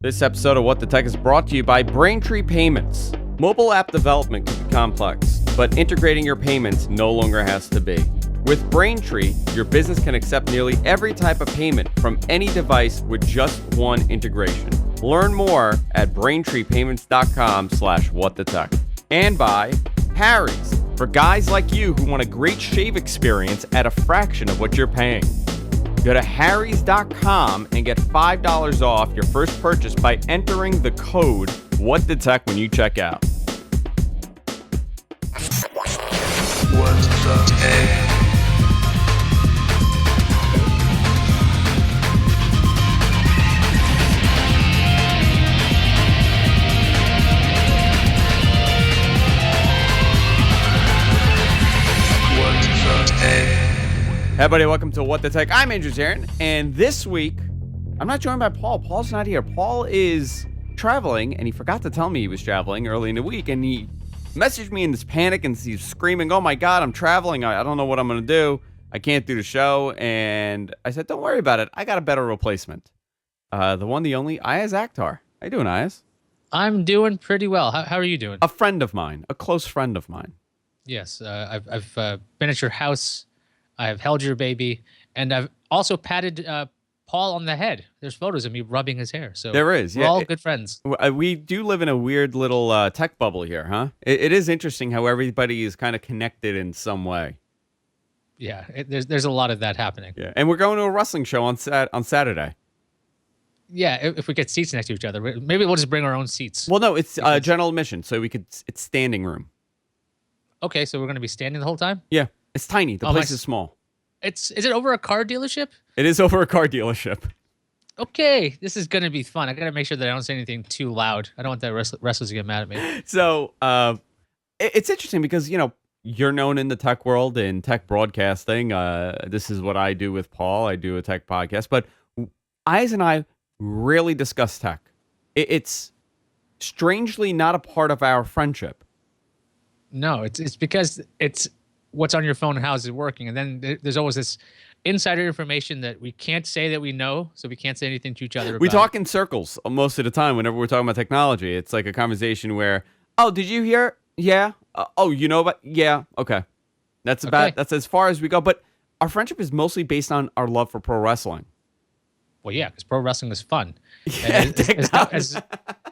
This episode of What the Tech is brought to you by Braintree Payments. Mobile app development can be complex, but integrating your payments no longer has to be. With Braintree, your business can accept nearly every type of payment from any device with just one integration. Learn more at braintreepayments.com/whatthetech. And by Harry's, for guys like you who want a great shave experience at a fraction of what you're paying. Go to harrys.com and get $5 off your first purchase by entering the code WhatTheTech when you check out. What the tech? Hey everybody, welcome to What the Tech. I'm Andrew Zarin, and this week, I'm not joined by Paul. Paul's not here. Paul is traveling, and he forgot to tell me he was traveling early in the week, and he messaged me in this panic, and he's screaming, oh my God, I'm traveling. I don't know what I'm going to do. I can't do the show, and I said, don't worry about it. I got a better replacement. The one, the only, Iyaz Akhtar. How you doing, Iyaz? I'm doing pretty well. How are you doing? A friend of mine, a close friend of mine. Yes, I've been at your house. I've held your baby, and I've also patted Paul on the head. There's photos of me rubbing his hair. So there is. We're all good friends. We do live in a weird little tech bubble here, huh? It is interesting how everybody is kind of connected in some way. Yeah, there's a lot of that happening. Yeah, and we're going to a wrestling show on Saturday. Yeah, if we get seats next to each other, maybe we'll just bring our own seats. Well, no, it's general admission, so it's standing room. Okay, so we're going to be standing the whole time? Yeah, it's tiny. The place is small. Is it over a car dealership? It is over a car dealership. Okay, this is going to be fun. I got to make sure that I don't say anything too loud. I don't want the wrestlers to get mad at me. So it's interesting because, you're known in the tech world, in tech broadcasting. This is what I do with Paul. I do a tech podcast. But Iyaz and I rarely discuss tech. It's strangely not a part of our friendship. No, it's because it's what's on your phone and how is it working. And then there's always this insider information that we can't say that we know, so we can't say anything to each other about. We talk in circles most of the time whenever we're talking about technology. It's like a conversation where, oh, did you hear? Yeah. Oh, you know about? Yeah. Okay. That's as far as we go. But our friendship is mostly based on our love for pro wrestling. Well, yeah, because pro wrestling is fun. Yeah,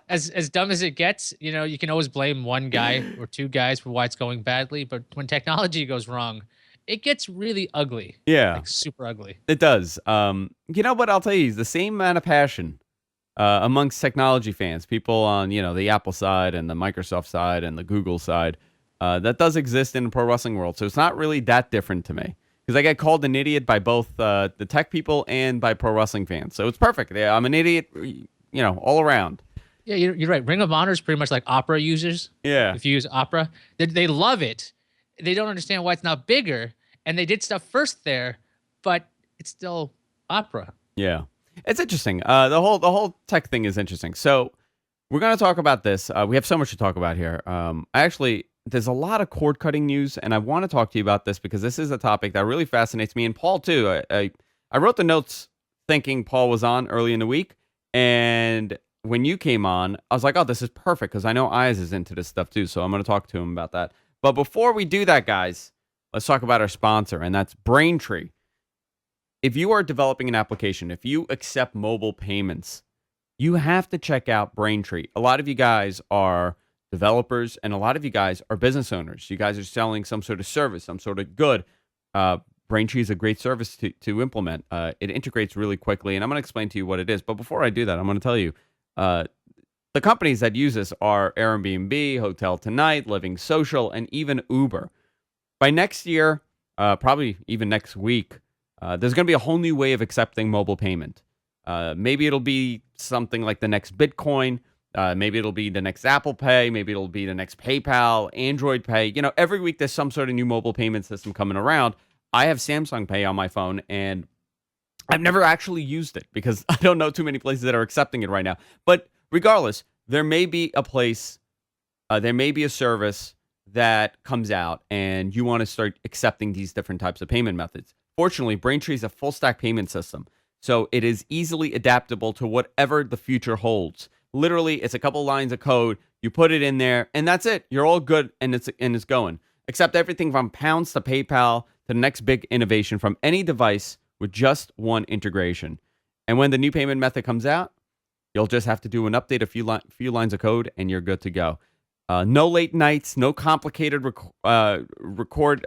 as dumb as it gets, you can always blame one guy or two guys for why it's going badly. But when technology goes wrong, it gets really ugly. Yeah. Like super ugly. It does. You know what? I'll tell you, the same amount of passion amongst technology fans, people on, the Apple side and the Microsoft side and the Google side, that does exist in the pro wrestling world. So it's not really that different to me. Because I get called an idiot by both the tech people and by pro wrestling fans. So it's perfect. Yeah, I'm an idiot, all around. Yeah, you're right. Ring of Honor is pretty much like Opera users. Yeah. If you use Opera, they love it. They don't understand why it's not bigger. And they did stuff first there, but it's still Opera. Yeah. It's interesting. The whole tech thing is interesting. So we're going to talk about this. We have so much to talk about here. There's a lot of cord cutting news, and I want to talk to you about this because this is a topic that really fascinates me, and Paul too. I wrote the notes thinking Paul was on early in the week, and when you came on, I was like, oh, this is perfect because I know Iyaz is into this stuff too, so I'm going to talk to him about that. But before we do that, guys, let's talk about our sponsor, and that's Braintree. If you are developing an application, if you accept mobile payments, you have to check out Braintree. A lot of you guys are developers, and a lot of you guys are business owners. You guys are selling some sort of service, some sort of good. Braintree is a great service to implement. It integrates really quickly, and I'm going to explain to you what it is. But before I do that, I'm going to tell you, the companies that use this are Airbnb, Hotel Tonight, Living Social, and even Uber. By next year, probably even next week, there's going to be a whole new way of accepting mobile payment. Maybe it'll be something like the next Bitcoin. Maybe it'll be the next Apple Pay. Maybe it'll be the next PayPal, Android Pay. Every week there's some sort of new mobile payment system coming around. I have Samsung Pay on my phone, and I've never actually used it because I don't know too many places that are accepting it right now. But regardless, there may be a place, there may be a service that comes out, and you want to start accepting these different types of payment methods. Fortunately, Braintree is a full-stack payment system. So it is easily adaptable to whatever the future holds. Literally, it's a couple lines of code. You put it in there, and that's it. You're all good, and it's going. Accept everything from pounds to PayPal to the next big innovation from any device with just one integration. And when the new payment method comes out, you'll just have to do an update, a few lines of code, and you're good to go. No late nights, no complicated record,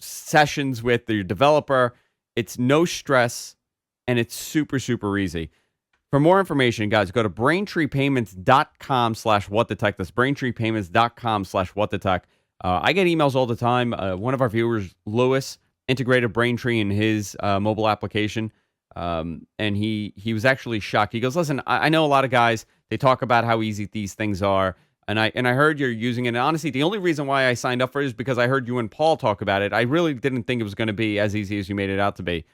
sessions with your developer. It's no stress, and it's super, super easy. For more information, guys, go to braintreepayments.com/whatthetech. That's braintreepayments.com/whatthetech. I get emails all the time. One of our viewers, Lewis, integrated Braintree in his mobile application. And he was actually shocked. He goes, listen, I know a lot of guys, they talk about how easy these things are. And I heard you're using it. And honestly, the only reason why I signed up for it is because I heard you and Paul talk about it. I really didn't think it was going to be as easy as you made it out to be.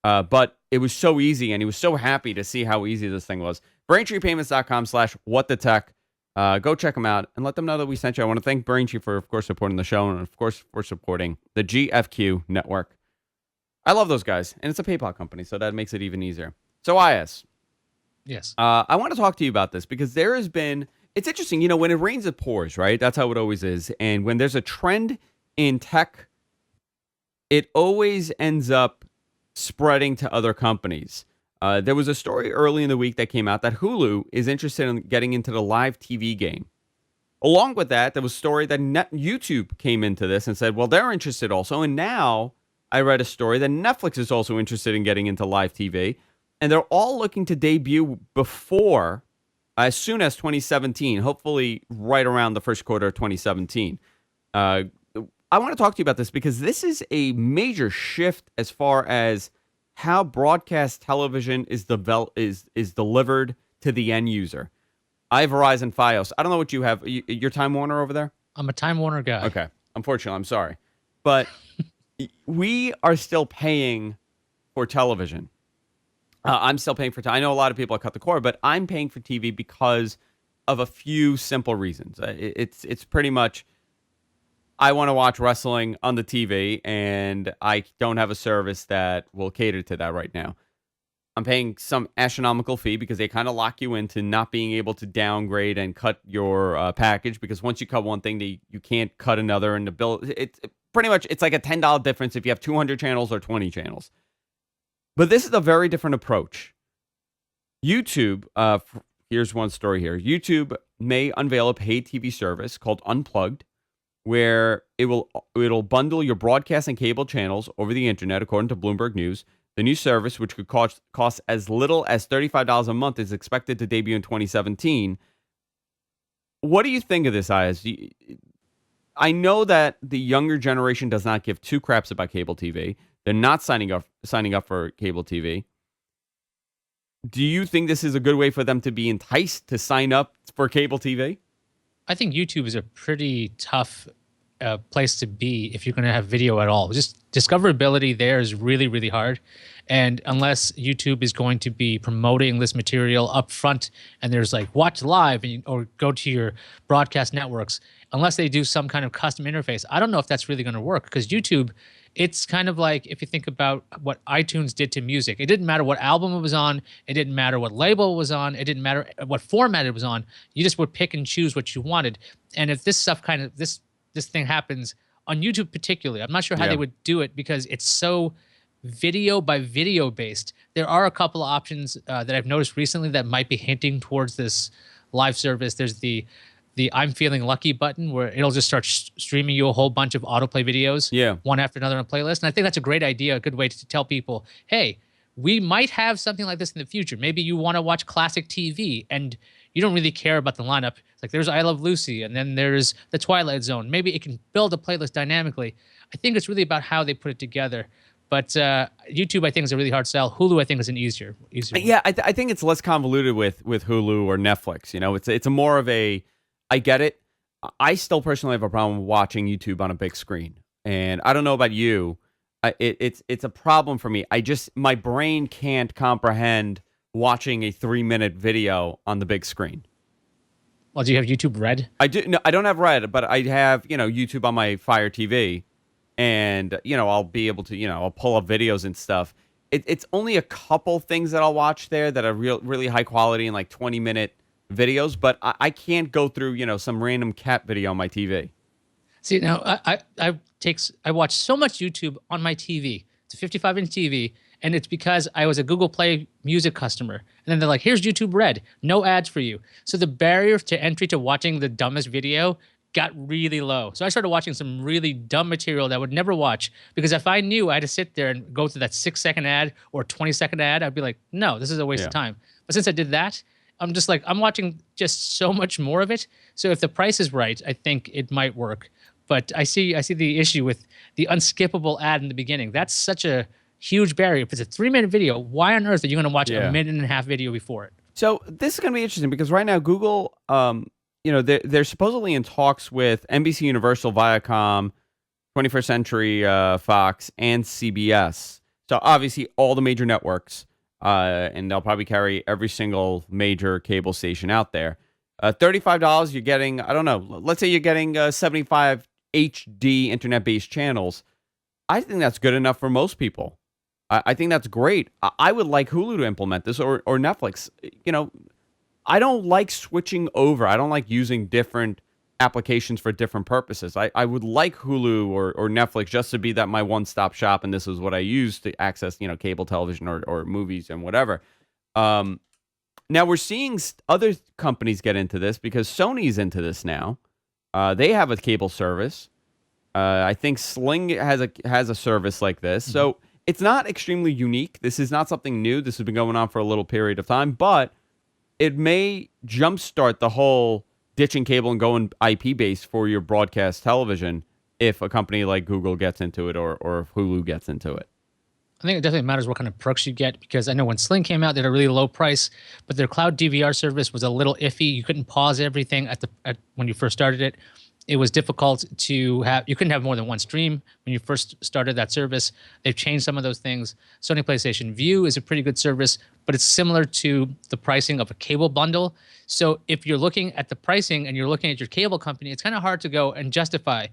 But it was so easy, and he was so happy to see how easy this thing was. BraintreePayments.com/whatthetech. Go check them out and let them know that we sent you. I want to thank Braintree for, of course, supporting the show and, of course, for supporting the GFQ network. I love those guys, and it's a PayPal company, so that makes it even easier. So, Iyaz. Yes. I want to talk to you about this because there has been, it's interesting, when it rains, it pours, right? That's how it always is. And when there's a trend in tech, it always ends up spreading to other companies. There was a story early in the week that came out that Hulu is interested in getting into the live TV game. Along with that, there was a story that YouTube came into this and said, well, they're interested also. And now I read a story that Netflix is also interested in getting into live TV. And they're all looking to debut before, as soon as 2017, hopefully right around the first quarter of 2017. I want to talk to you about this because this is a major shift as far as how broadcast television is delivered to the end user. I have Verizon Fios. I don't know what you have. You're Time Warner over there? I'm a Time Warner guy. Okay. Unfortunately, I'm sorry. But we are still paying for television. I'm still paying for TV. I know a lot of people cut the cord, but I'm paying for TV because of a few simple reasons. It's pretty much, I want to watch wrestling on the TV, and I don't have a service that will cater to that right now. I'm paying some astronomical fee because they kind of lock you into not being able to downgrade and cut your package, because once you cut one thing, you can't cut another. And the bill, it's pretty much, it's like a $10 difference if you have 200 channels or 20 channels. But this is a very different approach. YouTube, here's one story here. YouTube may unveil a paid TV service called Unplugged, where it'll bundle your broadcast and cable channels over the internet, according to Bloomberg News. The new service, which could cost as little as $35 a month, is expected to debut in 2017. What do you think of this, Iyaz? I know that the younger generation does not give two craps about cable TV. They're not signing up for cable TV. Do you think this is a good way for them to be enticed to sign up for cable TV? I think YouTube is a pretty tough place to be if you're going to have video at all. Just discoverability there is really, really hard. And unless YouTube is going to be promoting this material up front and there's like watch live or go to your broadcast networks, unless they do some kind of custom interface, I don't know if that's really going to work, because YouTube, it's kind of like if you think about what iTunes did to music. It didn't matter what album it was on. It didn't matter what label it was on. It didn't matter what format it was on. You just would pick and choose what you wanted. And if this stuff this thing happens on YouTube particularly, I'm not sure how they would do it because it's so video by video based. There are a couple of options that I've noticed recently that might be hinting towards this live service. There's the I'm feeling lucky button, where it'll just start streaming you a whole bunch of autoplay videos, one after another on a playlist. And I think that's a great idea, a good way to tell people, hey, we might have something like this in the future. Maybe you want to watch classic TV and you don't really care about the lineup. It's like there's I Love Lucy and then there's The Twilight Zone. Maybe it can build a playlist dynamically. I think it's really about how they put it together. But YouTube, I think, is a really hard sell. Hulu, I think, is an easier Yeah, I think it's less convoluted with Hulu or Netflix. It's a more of a, I get it. I still personally have a problem watching YouTube on a big screen. And I don't know about you. It's a problem for me. My brain can't comprehend watching a 3-minute video on the big screen. Well, do you have YouTube Red? I do. No, I don't have Red, but I have, YouTube on my Fire TV. and I'll be able to I'll pull up videos and stuff. It's only a couple things that I'll watch there that are really high quality and like 20-minute videos, but I can't go through some random cat video on my TV. See, now I watch so much YouTube on my TV. It's a 55-inch TV, and it's because I was a Google Play Music customer. And then they're like, "Here's YouTube Red, no ads for you." So the barrier to entry to watching the dumbest video got really low. So I started watching some really dumb material that I would never watch, because if I knew I had to sit there and go through that 6-second ad or 20-second ad, I'd be like, "No, this is a waste of time." But since I did that, I'm just like, I'm watching just so much more of it. So if the price is right, I think it might work. But I see the issue with the unskippable ad in the beginning. That's such a huge barrier. If it's a 3-minute video, why on earth are you going to watch a minute and a half video before it? So this is going to be interesting because right now Google, they're supposedly in talks with NBC Universal, Viacom, 21st Century Fox, and CBS. So obviously all the major networks, and they'll probably carry every single major cable station out there. $35, you're getting, I don't know, let's say you're getting 75 HD internet-based channels. I think that's good enough for most people. I think that's great. I would like Hulu to implement this, or Netflix. I don't like switching over. I don't like using different applications for different purposes. I would like Hulu or Netflix just to be that my one-stop shop, and this is what I use to access, cable television or movies and whatever. Now we're seeing other companies get into this because Sony's into this now. They have a cable service. I think Sling has a service like this. Mm-hmm. So it's not extremely unique. This is not something new. This has been going on for a little period of time, but it may jumpstart the whole ditching cable and going IP based for your broadcast television if a company like Google gets into it or if Hulu gets into it. I think it definitely matters what kind of perks you get, because I know when Sling came out, they had a really low price, but their cloud DVR service was a little iffy. You couldn't pause everything when you first started it. It was difficult to have. You couldn't have more than one stream when you first started that service. They've changed some of those things. Sony PlayStation Vue is a pretty good service, but it's similar to the pricing of a cable bundle. So if you're looking at the pricing and you're looking at your cable company, it's kind of hard to go and justify,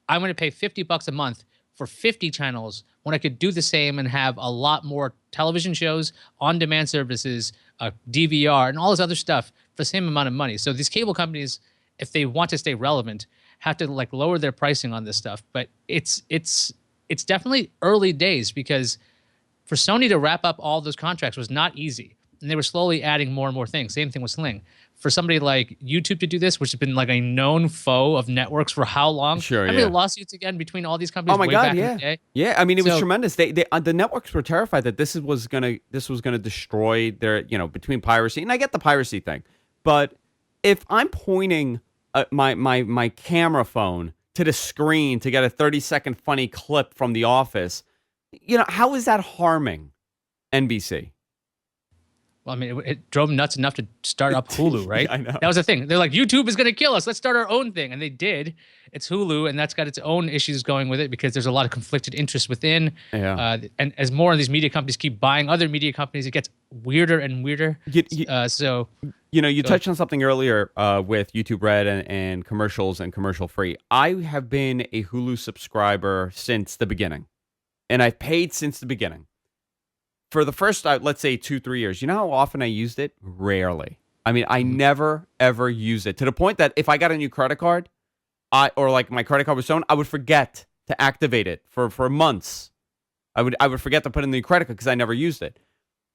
I'm going to pay $50 a month for 50 channels when I could do the same and have a lot more television shows, on-demand services, DVR, and all this other stuff for the same amount of money. So these cable companies, if they want to stay relevant, have to like lower their pricing on this stuff. But it's definitely early days, because for Sony to wrap up all those contracts was not easy, and they were slowly adding more and more things. Same thing with Sling. For somebody like YouTube to do this, which has been like a known foe of networks for how long? Sure, How many lawsuits again between all these companies? Oh my way God, back yeah, in the day? yeah. I mean, it was tremendous. The networks were terrified that this was gonna destroy their between piracy, and I get the piracy thing, but if I'm pointing my camera phone to the screen to get a 30-second funny clip from The Office, how is that harming NBC? Well, I mean, it drove them nuts enough to start up Hulu, right? Yeah, I know. That was the thing. They're like, YouTube is going to kill us. Let's start our own thing. And they did. It's Hulu, and that's got its own issues going with it, because there's a lot of conflicted interests within. Yeah. And as more of these media companies keep buying other media companies, it gets weirder and weirder. You touched on something earlier with YouTube Red and commercials and commercial free. I have been a Hulu subscriber since the beginning, and I've paid since the beginning. For the first, let's say 2-3 years, you know how often I used it? Rarely. I mean, I never, ever used it, to the point that if I got a new credit card, or like my credit card was stolen, I would forget to activate it for months. I would forget to put in the credit card because I never used it.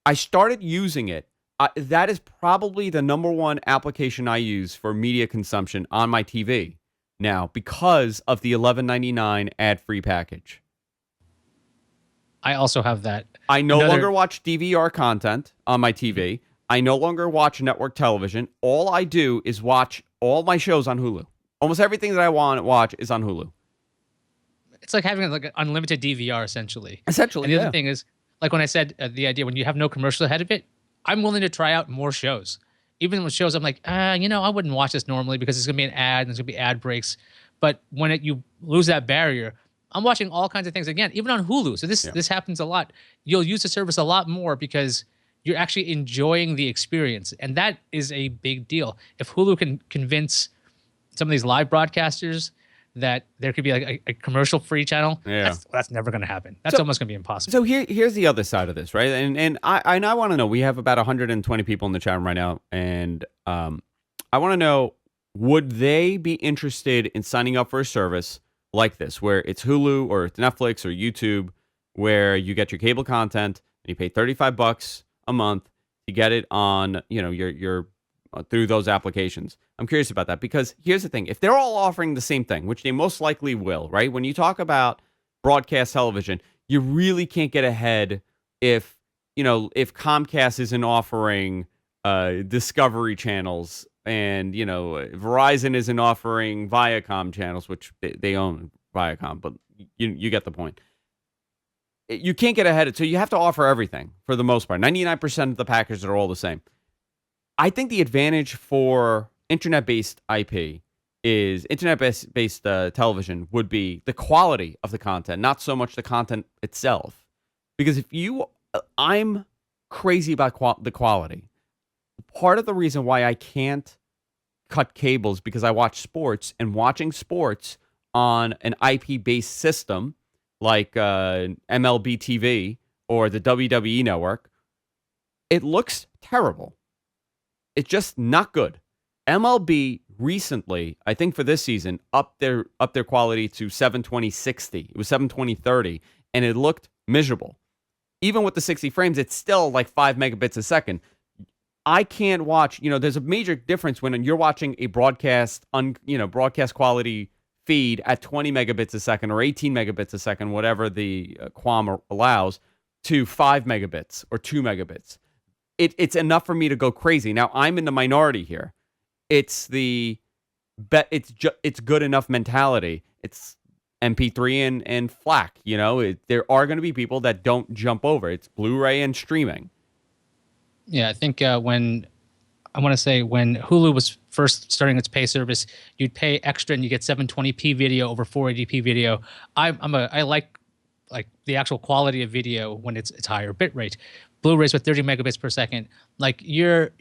I started using it. That is probably the number one application I use for media consumption on my TV now, because of the $11.99 ad-free package. I also have that. I no longer watch DVR content on my TV. I no longer watch network television. All I do is watch all my shows on Hulu. Almost everything that I want to watch is on Hulu. It's like having like an unlimited DVR, essentially. Essentially, and the other thing is, like when I said the idea, when you have no commercial ahead of it, I'm willing to try out more shows. Even with shows, I'm like, I wouldn't watch this normally because there's going to be an ad and there's going to be ad breaks. But when you lose that barrier, I'm watching all kinds of things again, even on Hulu. So this happens a lot. You'll use the service a lot more because you're actually enjoying the experience. And that is a big deal. If Hulu can convince some of these live broadcasters that there could be like a commercial free channel. Yeah. That's never going to happen. That's almost going to be impossible. So here's the other side of this, right? And I want to know. We have about 120 people in the chat room right now, and I want to know, would they be interested in signing up for a service like this, where it's Hulu or it's Netflix or YouTube, where you get your cable content and you pay $35 a month to get it on, your through those applications? I'm curious about that, because here's the thing: if they're all offering the same thing, which they most likely will, right? When you talk about broadcast television, you really can't get ahead if Comcast isn't offering Discovery channels, and Verizon isn't offering Viacom channels, which they own Viacom, but you get the point. You can't get ahead, so you have to offer everything for the most part. 99% of the packages are all the same. I think the advantage for internet-based IP is internet-based television would be the quality of the content, not so much the content itself. Because I'm crazy about the quality. Part of the reason why I can't cut cables because I watch sports, and watching sports on an IP-based system like MLB TV or the WWE network, it looks terrible. It's just not good. MLB recently, I think for this season, upped their quality to 720/60. It was 720/30, and it looked miserable. Even with the 60 frames, it's still like 5 megabits a second. I can't watch. There's a major difference when you're watching a broadcast quality feed at 20 megabits a second or 18 megabits a second, whatever the QAM allows, to 5 megabits or 2 megabits. It's enough for me to go crazy. Now, I'm in the minority here. It's it's good enough mentality. It's MP3 and FLAC. There are going to be people that don't jump over. It's Blu-ray and streaming. Yeah, I think when Hulu was first starting its pay service, you'd pay extra and you get 720p video over 480p video. I like the actual quality of video when it's higher bit rate. Blu-rays with 30 megabits per second, like your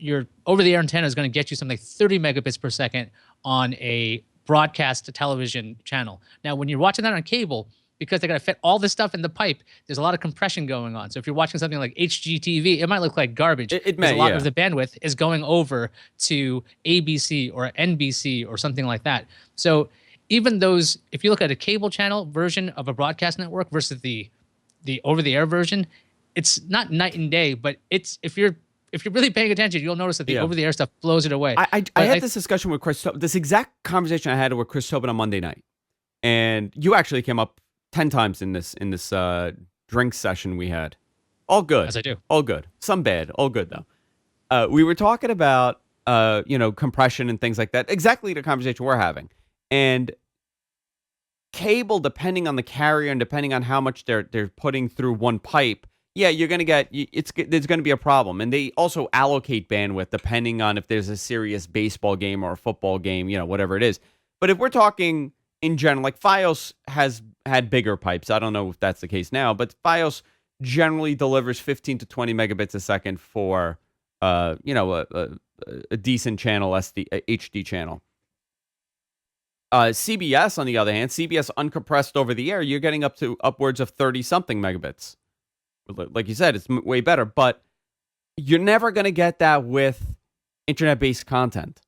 over-the-air antenna is going to get you something like 30 megabits per second on a broadcast television channel. Now, when you're watching that on cable, because they got to fit all this stuff in the pipe, there's a lot of compression going on. So if you're watching something like HGTV, it might look like garbage. It may, a lot of the bandwidth is going over to ABC or NBC or something like that. So even those, if you look at a cable channel version of a broadcast network versus the over-the-air version, it's not night and day, but it's if you're really paying attention, you'll notice that the over-the-air stuff blows it away. I had this discussion with Chris, this exact conversation I had with Chris Tobin on Monday night, and you actually came up 10 times in this drink session we had. All good. As I do. All good. Some bad. All good, though. We were talking about compression and things like that. Exactly the conversation we're having. And cable, depending on the carrier and depending on how much they're putting through one pipe, you're going to get, there's going to be a problem. And they also allocate bandwidth depending on if there's a serious baseball game or a football game, whatever it is. But if we're talking in general, like Fios has had bigger pipes. I don't know if that's the case now, but Fios generally delivers 15 to 20 megabits a second for, a decent channel, HD channel. CBS, on the other hand, CBS uncompressed over the air, you're getting up to upwards of 30-something megabits. Like you said, it's way better, but you're never going to get that with internet-based content.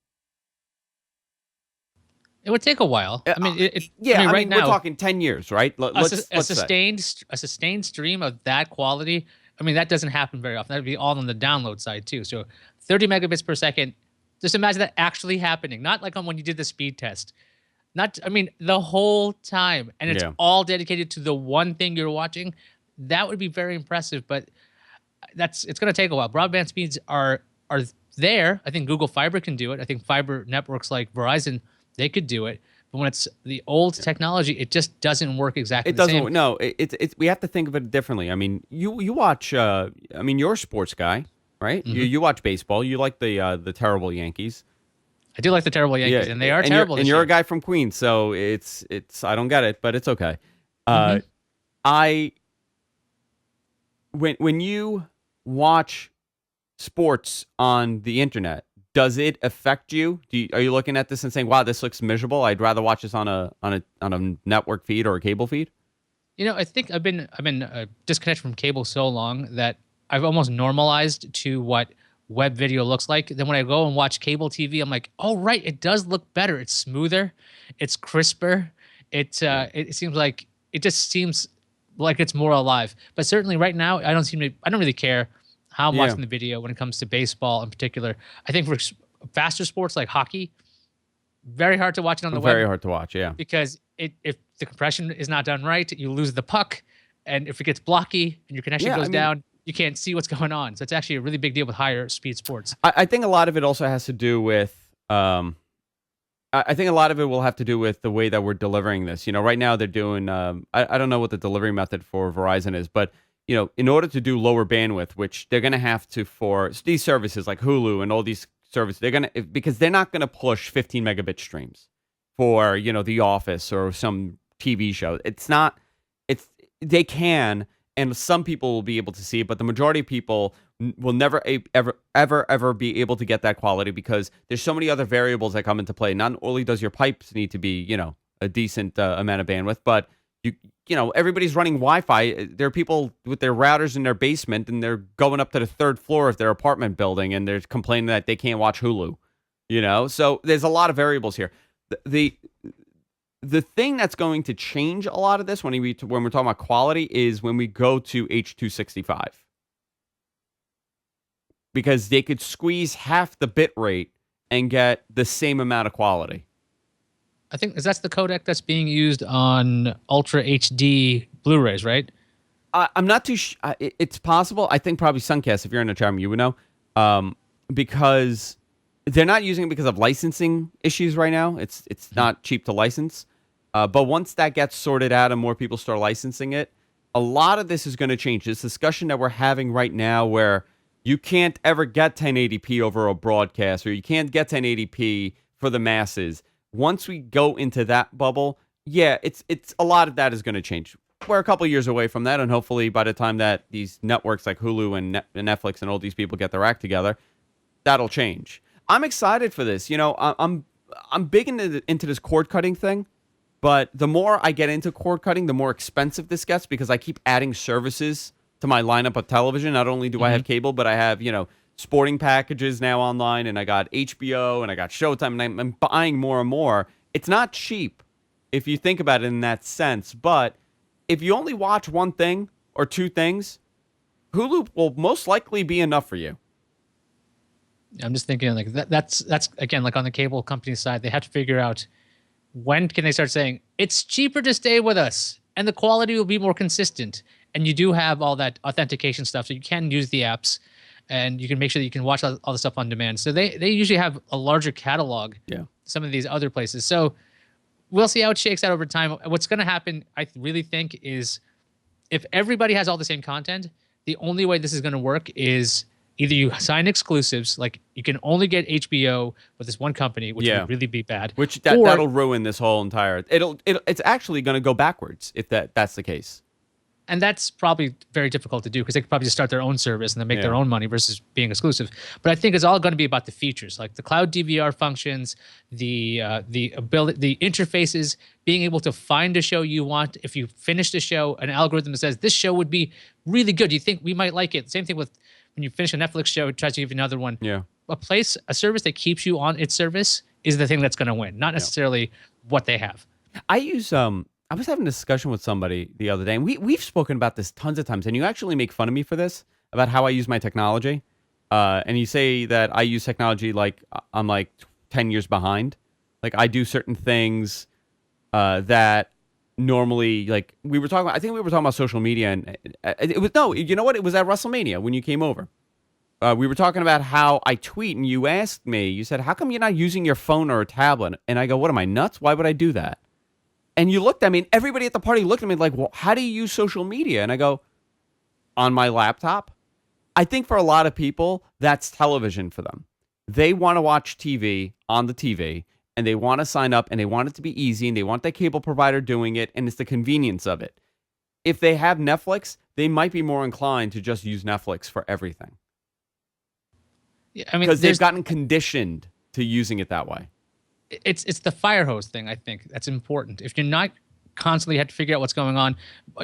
It would take a while. I mean, right now we're talking 10 years, right? A sustained stream of that quality. I mean, that doesn't happen very often. That'd be all on the download side too. So 30 megabits per second. Just imagine that actually happening. Not like when you did the speed test. The whole time, and it's all dedicated to the one thing you're watching. That would be very impressive, but it's going to take a while. Broadband speeds are there. I think Google Fiber can do it. I think fiber networks like Verizon, they could do it. But when it's the old technology, it just doesn't work exactly the same. No, it's we have to think of it differently. I mean, you watch, you're a sports guy, right? Mm-hmm. You watch baseball. You like the terrible Yankees. I do like the terrible Yankees, and they are terrible. You're a guy from Queens, so it's I don't get it, but it's okay. When you watch sports on the internet, Does it affect you? Are you looking at this and saying, "Wow, this looks miserable. I'd rather watch this on a network feed or a cable feed"? I think I've been disconnected from cable so long that I've almost normalized to what web video looks like. Then when I go and watch cable TV, I'm like, oh right, it does look better. It's smoother, it's crisper. It seems like it just seems like it's more alive. But certainly right now, I don't really care how I'm Yeah, watching the video when it comes to baseball in particular. I think for faster sports like hockey, very hard to watch it on the very web hard to watch. Yeah. because if the compression is not done right, you lose the puck, and if it gets blocky and your connection Yeah, I goes mean, down, you can't see what's going on. So it's actually a really big deal with higher speed sports. I think a lot of it also has to do with. I think a lot of it will have to do with the way that we're delivering this. Right now they're doing. I don't know what the delivery method for Verizon is, but in order to do lower bandwidth, which they're going to have to for these services like Hulu and all these services, because they're not going to push 15 megabit streams for The Office or some TV show. It's not. It's they can, and some people will be able to see it, but the majority of people will never ever be able to get that quality because there's so many other variables that come into play. Not only does your pipes need to be a decent amount of bandwidth, but everybody's running Wi-Fi. There are people with their routers in their basement and they're going up to the third floor of their apartment building and they're complaining that they can't watch Hulu. So there's a lot of variables here. The thing that's going to change a lot of this when we're talking about quality is when we go to H.265. Because they could squeeze half the bit rate and get the same amount of quality. I think that's the codec that's being used on Ultra HD Blu-rays, right? I'm not too it's possible. I think probably Suncast, if you're in the chat room, you would know. Because they're not using it because of licensing issues right now. It's not cheap to license. But once that gets sorted out and more people start licensing it, a lot of this is going to change. This discussion that we're having right now where you can't ever get 1080p over a broadcast or you can't get 1080p for the masses. Once we go into that bubble, yeah, it's a lot of that is going to change. We're a couple years away from that, and hopefully by the time that these networks like Hulu and Netflix and all these people get their act together, that'll change. I'm excited for this. I'm big into this cord cutting thing, but the more I get into cord cutting, the more expensive this gets because I keep adding services to my lineup of television. Not only do I have cable, but I have sporting packages now online, and I got HBO and I got Showtime, and I'm buying more and more. It's not cheap if you think about it in that sense, but if you only watch one thing or two things, Hulu will most likely be enough for you. I'm just thinking like that's again like on the cable company side, they have to figure out when can they start saying it's cheaper to stay with us and the quality will be more consistent. And you do have all that authentication stuff, so you can use the apps and you can make sure that you can watch all the stuff on demand. So they usually have a larger catalog. Yeah. Some of these other places. So we'll see how it shakes out over time. What's going to happen, I really think, is if everybody has all the same content, the only way this is going to work is either you sign exclusives, like you can only get HBO with this one company, which would really be bad. Which that'll ruin this whole entire. It's actually going to go backwards if that's the case. And that's probably very difficult to do because they could probably just start their own service and then make their own money versus being exclusive. But I think it's all going to be about the features, like the cloud DVR functions, the ability, the interfaces, being able to find a show you want. If you finish the show, an algorithm that says this show would be really good. You think we might like it. Same thing with when you finish a Netflix show, it tries to give you another one. Yeah. A service that keeps you on its service is the thing that's going to win, not necessarily what they have. I was having a discussion with somebody the other day, and we've spoken about this tons of times, and you actually make fun of me for this, about how I use my technology. And you say that I use technology like I'm like 10 years behind. Like I do certain things that normally, like I think we were talking about social media, and it was, no, you know what? It was at WrestleMania when you came over. We were talking about how I tweet, and you asked me, you said, how come you're not using your phone or a tablet? And I go, what am I, nuts? Why would I do that? And you looked at me, and everybody at the party looked at me like, well, how do you use social media? And I go, on my laptop. I think for a lot of people, that's television for them. They want to watch TV on the TV, and they want to sign up, and they want it to be easy, and they want their cable provider doing it, and it's the convenience of it. If they have Netflix, they might be more inclined to just use Netflix for everything. Yeah, I mean, because they've gotten conditioned to using it that way. it's the fire hose thing. I think that's important. If you're not constantly have to figure out what's going on,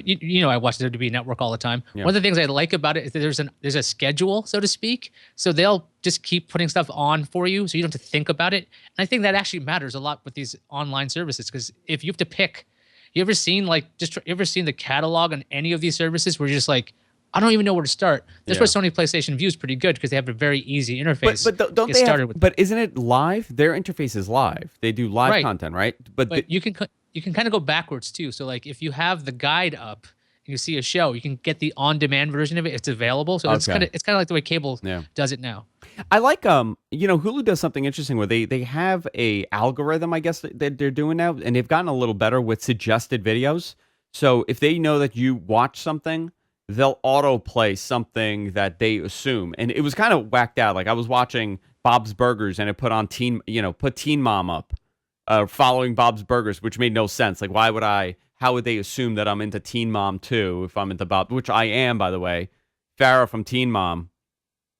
you know, I watch the WWE Network all the time. Yeah. One of the things I like about it is that there's a schedule, so to speak. So they'll just keep putting stuff on for you, so you don't have to think about it. And I think that actually matters a lot with these online services, because if you have to pick, you ever seen the catalog on any of these services where you're just like, I don't even know where to start. That's where Sony PlayStation View is pretty good, because they have a very easy interface. But don't they have? But isn't it live? Their interface is live. They do live content, right? But you can kind of go backwards too. So like if you have the guide up and you see a show, you can get the on-demand version of it. It's available. So it's kind of like the way cable does it now. I like you know, Hulu does something interesting where they have a algorithm, I guess, that they're doing now, and they've gotten a little better with suggested videos. So if they know that you watch something, they'll autoplay something that they assume. And it was kind of whacked out. Like I was watching Bob's Burgers and it put on Teen Mom up, following Bob's Burgers, which made no sense. Like how would they assume that I'm into Teen Mom too if I'm into Bob, which I am, by the way. Farrah from Teen Mom.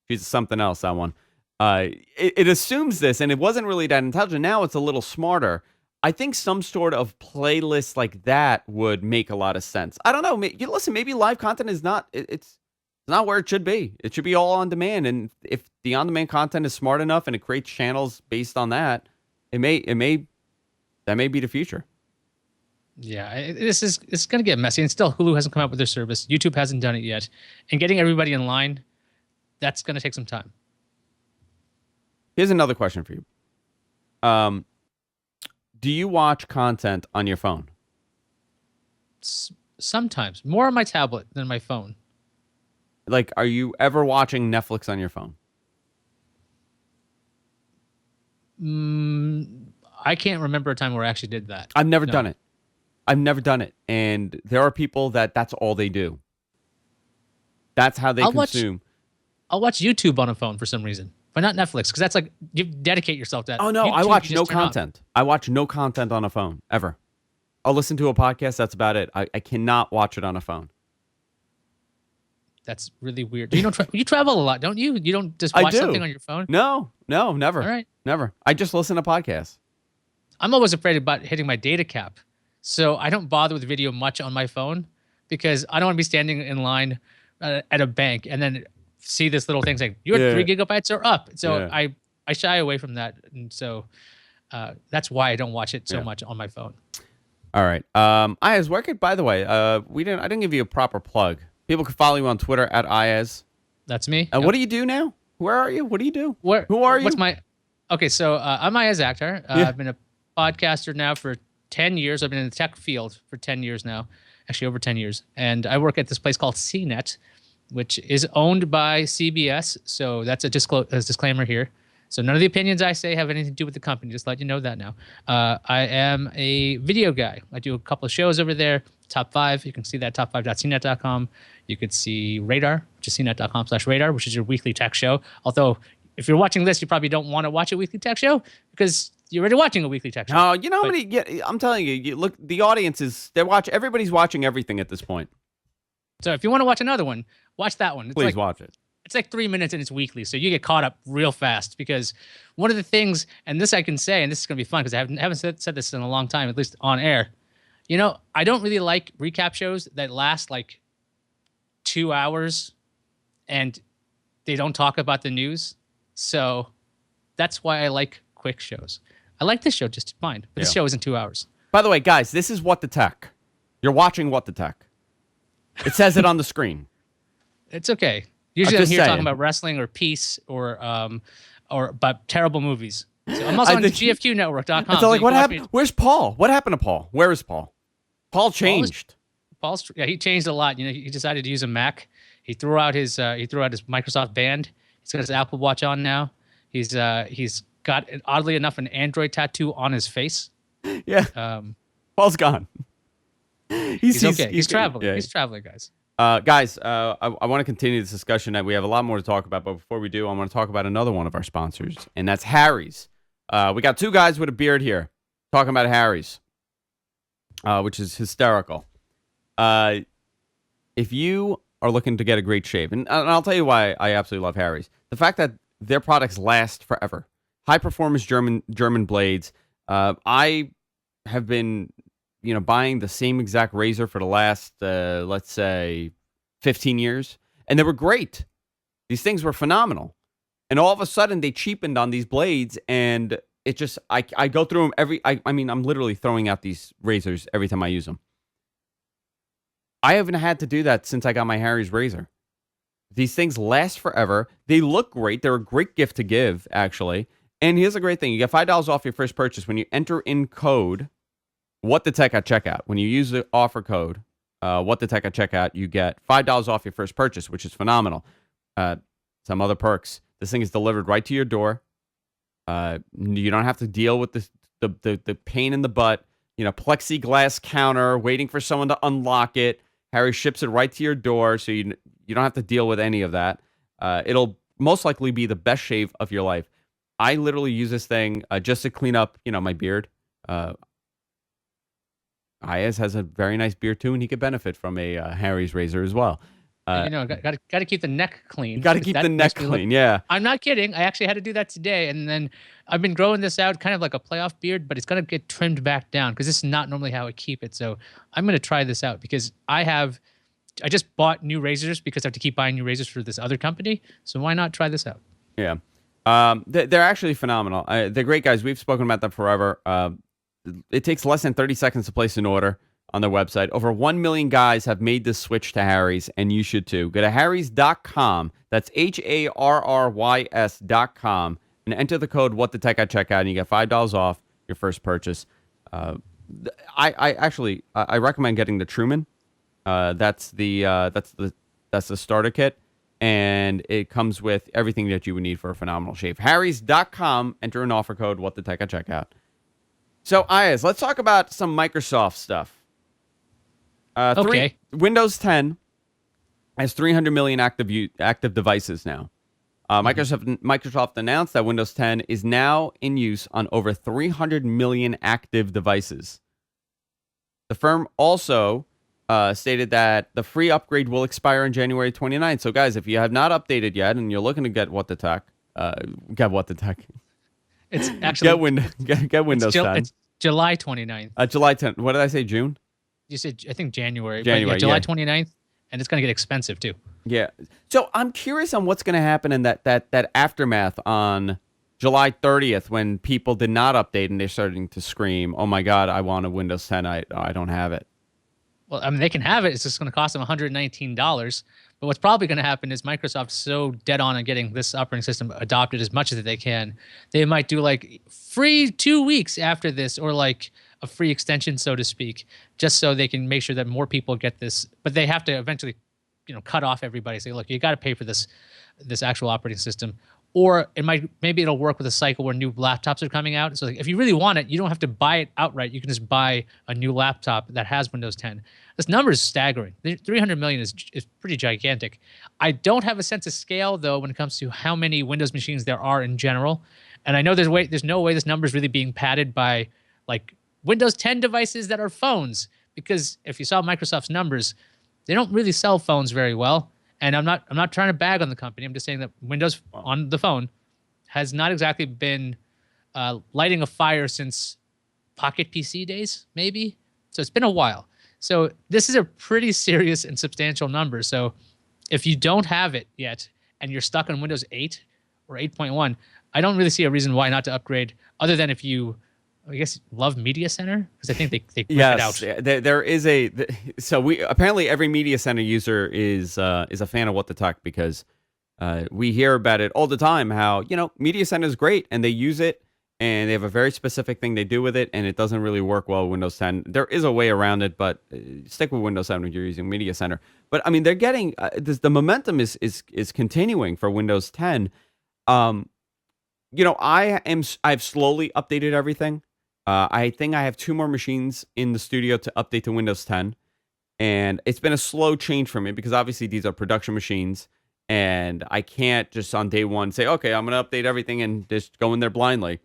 She's something else, that one. It assumes this, and it wasn't really that intelligent. Now it's a little smarter. I think some sort of playlist like that would make a lot of sense. I don't know. Listen, maybe live content is not. It's not where it should be. It should be all on demand. And if the on demand content is smart enough and it creates channels based on that, that may be the future. Yeah, it's going to get messy. And still, Hulu hasn't come out with their service. YouTube hasn't done it yet. And getting everybody in line, that's going to take some time. Here's another question for you. Do you watch content on your phone? Sometimes. More on my tablet than my phone. Like, are you ever watching Netflix on your phone? I can't remember a time where I actually did that. I've never done it. I've never done it. And there are people that's all they do. That's how they consume. I'll watch YouTube on a phone for some reason. But not Netflix, because that's like, you dedicate yourself to that. Oh, no, YouTube, I watch no content. I watch no content on a phone, ever. I'll listen to a podcast, that's about it. I cannot watch it on a phone. That's really weird. You travel a lot, don't you? You don't just watch something on your phone? No, never. All right. Never. I just listen to podcasts. I'm always afraid about hitting my data cap. So I don't bother with video much on my phone, because I don't want to be standing in line at a bank and then see this little thing saying your 3 gigabytes are up. So I shy away from that, and so that's why I don't watch it so much on my phone. All right, Iyaz, where could, by the way, I didn't give you a proper plug. People can follow you on Twitter at Iyaz. That's me. And what do you do now? Where are you? What do you do? Who are you? So I'm Iyaz Akhtar. I've been a podcaster now for 10 years. I've been in the tech field for 10 years now, actually over 10 years, and I work at this place called CNET, which is owned by CBS. So that's a disclaimer here. So none of the opinions I say have anything to do with the company. Just let you know that now. I am a video guy. I do a couple of shows over there. Top 5. You can see that top5.cnet.com. You could see Radar, which is cnet.com/radar, which is your weekly tech show. Although if you're watching this, you probably don't want to watch a weekly tech show because you're already watching a weekly tech show. Oh, you know how many? Yeah, I'm telling you, look, the audience is everybody's watching everything at this point. So if you want to watch another one, watch that one. Please watch it. It's like 3 minutes and it's weekly, so you get caught up real fast. Because one of the things, and this I can say, and this is going to be fun because I haven't said this in a long time, at least on air. You know, I don't really like recap shows that last like 2 hours and they don't talk about the news. So that's why I like quick shows. I like this show just fine, but this show isn't 2 hours. By the way, guys, this is What the Tech. You're watching What the Tech. It says it on the screen. It's okay. Usually I'm here talking about wrestling or peace or about terrible movies. So I'm also on GFQnetwork.com. It's like, what happened? Where's Paul? What happened to Paul? Where is Paul? Paul changed. He changed a lot. You know, he decided to use a Mac. He threw out his Microsoft Band. He's got his Apple Watch on now. He's got, oddly enough, an Android tattoo on his face. Yeah. Paul's gone. He's okay. He's traveling. Yeah. He's traveling, guys. Guys, I want to continue this discussion. We have a lot more to talk about, but before we do, I want to talk about another one of our sponsors, and that's Harry's. We got two guys with a beard here talking about Harry's, which is hysterical. If you are looking to get a great shave, and I'll tell you why I absolutely love Harry's. The fact that their products last forever. High performance German blades. I have been, buying the same exact razor for the last, let's say, 15 years, and they were great. These things were phenomenal, and all of a sudden they cheapened on these blades, and it just I go through them I'm literally throwing out these razors every time I use them. I haven't had to do that since I got my Harry's razor. These things last forever. They look great. They're a great gift to give, actually. And here's a great thing. You get $5 off your first purchase when you enter in code What the Tech at checkout. When you use the offer code What the Tech at checkout, you get $5 off your first purchase, which is phenomenal. Some other perks. This thing is delivered right to your door. You don't have to deal with the pain in the butt. Plexiglass counter, waiting for someone to unlock it. Harry ships it right to your door, so you don't have to deal with any of that. It'll most likely be the best shave of your life. I literally use this thing just to clean up, my beard. Iyaz has a very nice beard too, and he could benefit from a Harry's razor as well. Got to keep the neck clean. You got to keep the neck clean, yeah. I'm not kidding. I actually had to do that today, and then I've been growing this out kind of like a playoff beard, but it's going to get trimmed back down because this is not normally how I keep it. So I'm going to try this out because I just bought new razors because I have to keep buying new razors for this other company. So why not try this out? Yeah. They're actually phenomenal. They're great guys. We've spoken about them forever. It takes less than 30 seconds to place an order on their website. Over 1 million guys have made this switch to Harry's, and you should too. Go to harrys.com. That's HARRYS.com, and enter the code WhatTheTech at checkout, and you get $5 off your first purchase. I recommend getting the Truman. That's the starter kit, and it comes with everything that you would need for a phenomenal shave. Harrys.com. Enter an offer code WhatTheTech at checkout. So, Iyaz, let's talk about some Microsoft stuff. Okay. Windows 10 has 300 million active devices now. Microsoft announced that Windows 10 is now in use on over 300 million active devices. The firm also stated that the free upgrade will expire on January 29th. So, guys, if you have not updated yet and you're looking to get What the Tech. It's actually get Windows 10. It's July 29th. July 10th. What did I say? June? You said, I think January. January, July yeah. 29th, and it's going to get expensive too. Yeah. So I'm curious on what's going to happen in that aftermath on July 30th when people did not update and they're starting to scream, "Oh my God, I want a Windows 10. I don't have it." Well, I mean, they can have it. It's just going to cost them $119. But what's probably going to happen is Microsoft's so dead on getting this operating system adopted as much as they can. They might do like free 2 weeks after this, or like a free extension, so to speak, just so they can make sure that more people get this. But they have to eventually, cut off everybody. Say, look, you got to pay for this actual operating system. Or maybe it'll work with a cycle where new laptops are coming out. So if you really want it, you don't have to buy it outright. You can just buy a new laptop that has Windows 10. This number is staggering. 300 million is pretty gigantic. I don't have a sense of scale, though, when it comes to how many Windows machines there are in general. And I know there's no way this number is really being padded by like Windows 10 devices that are phones. Because if you saw Microsoft's numbers, they don't really sell phones very well. And I'm not trying to bag on the company. I'm just saying that Windows on the phone has not exactly been lighting a fire since Pocket PC days, maybe. So it's been a while. So this is a pretty serious and substantial number. So if you don't have it yet and you're stuck on Windows 8 or 8.1, I don't really see a reason why not to upgrade, other than if you, I guess, love Media Center, because I think they rip it out. Yes, there is apparently every Media Center user is a fan of What the Tech, because we hear about it all the time, how Media Center is great and they use it and they have a very specific thing they do with it, and it doesn't really work well with Windows 10. There is a way around it, but stick with Windows 7 when you're using Media Center. But I mean, they're getting the momentum is continuing for Windows 10. I've slowly updated everything. I think I have 2 more machines in the studio to update to Windows 10. And it's been a slow change for me because obviously these are production machines. And I can't just on day one say, okay, I'm going to update everything and just go in there blindly.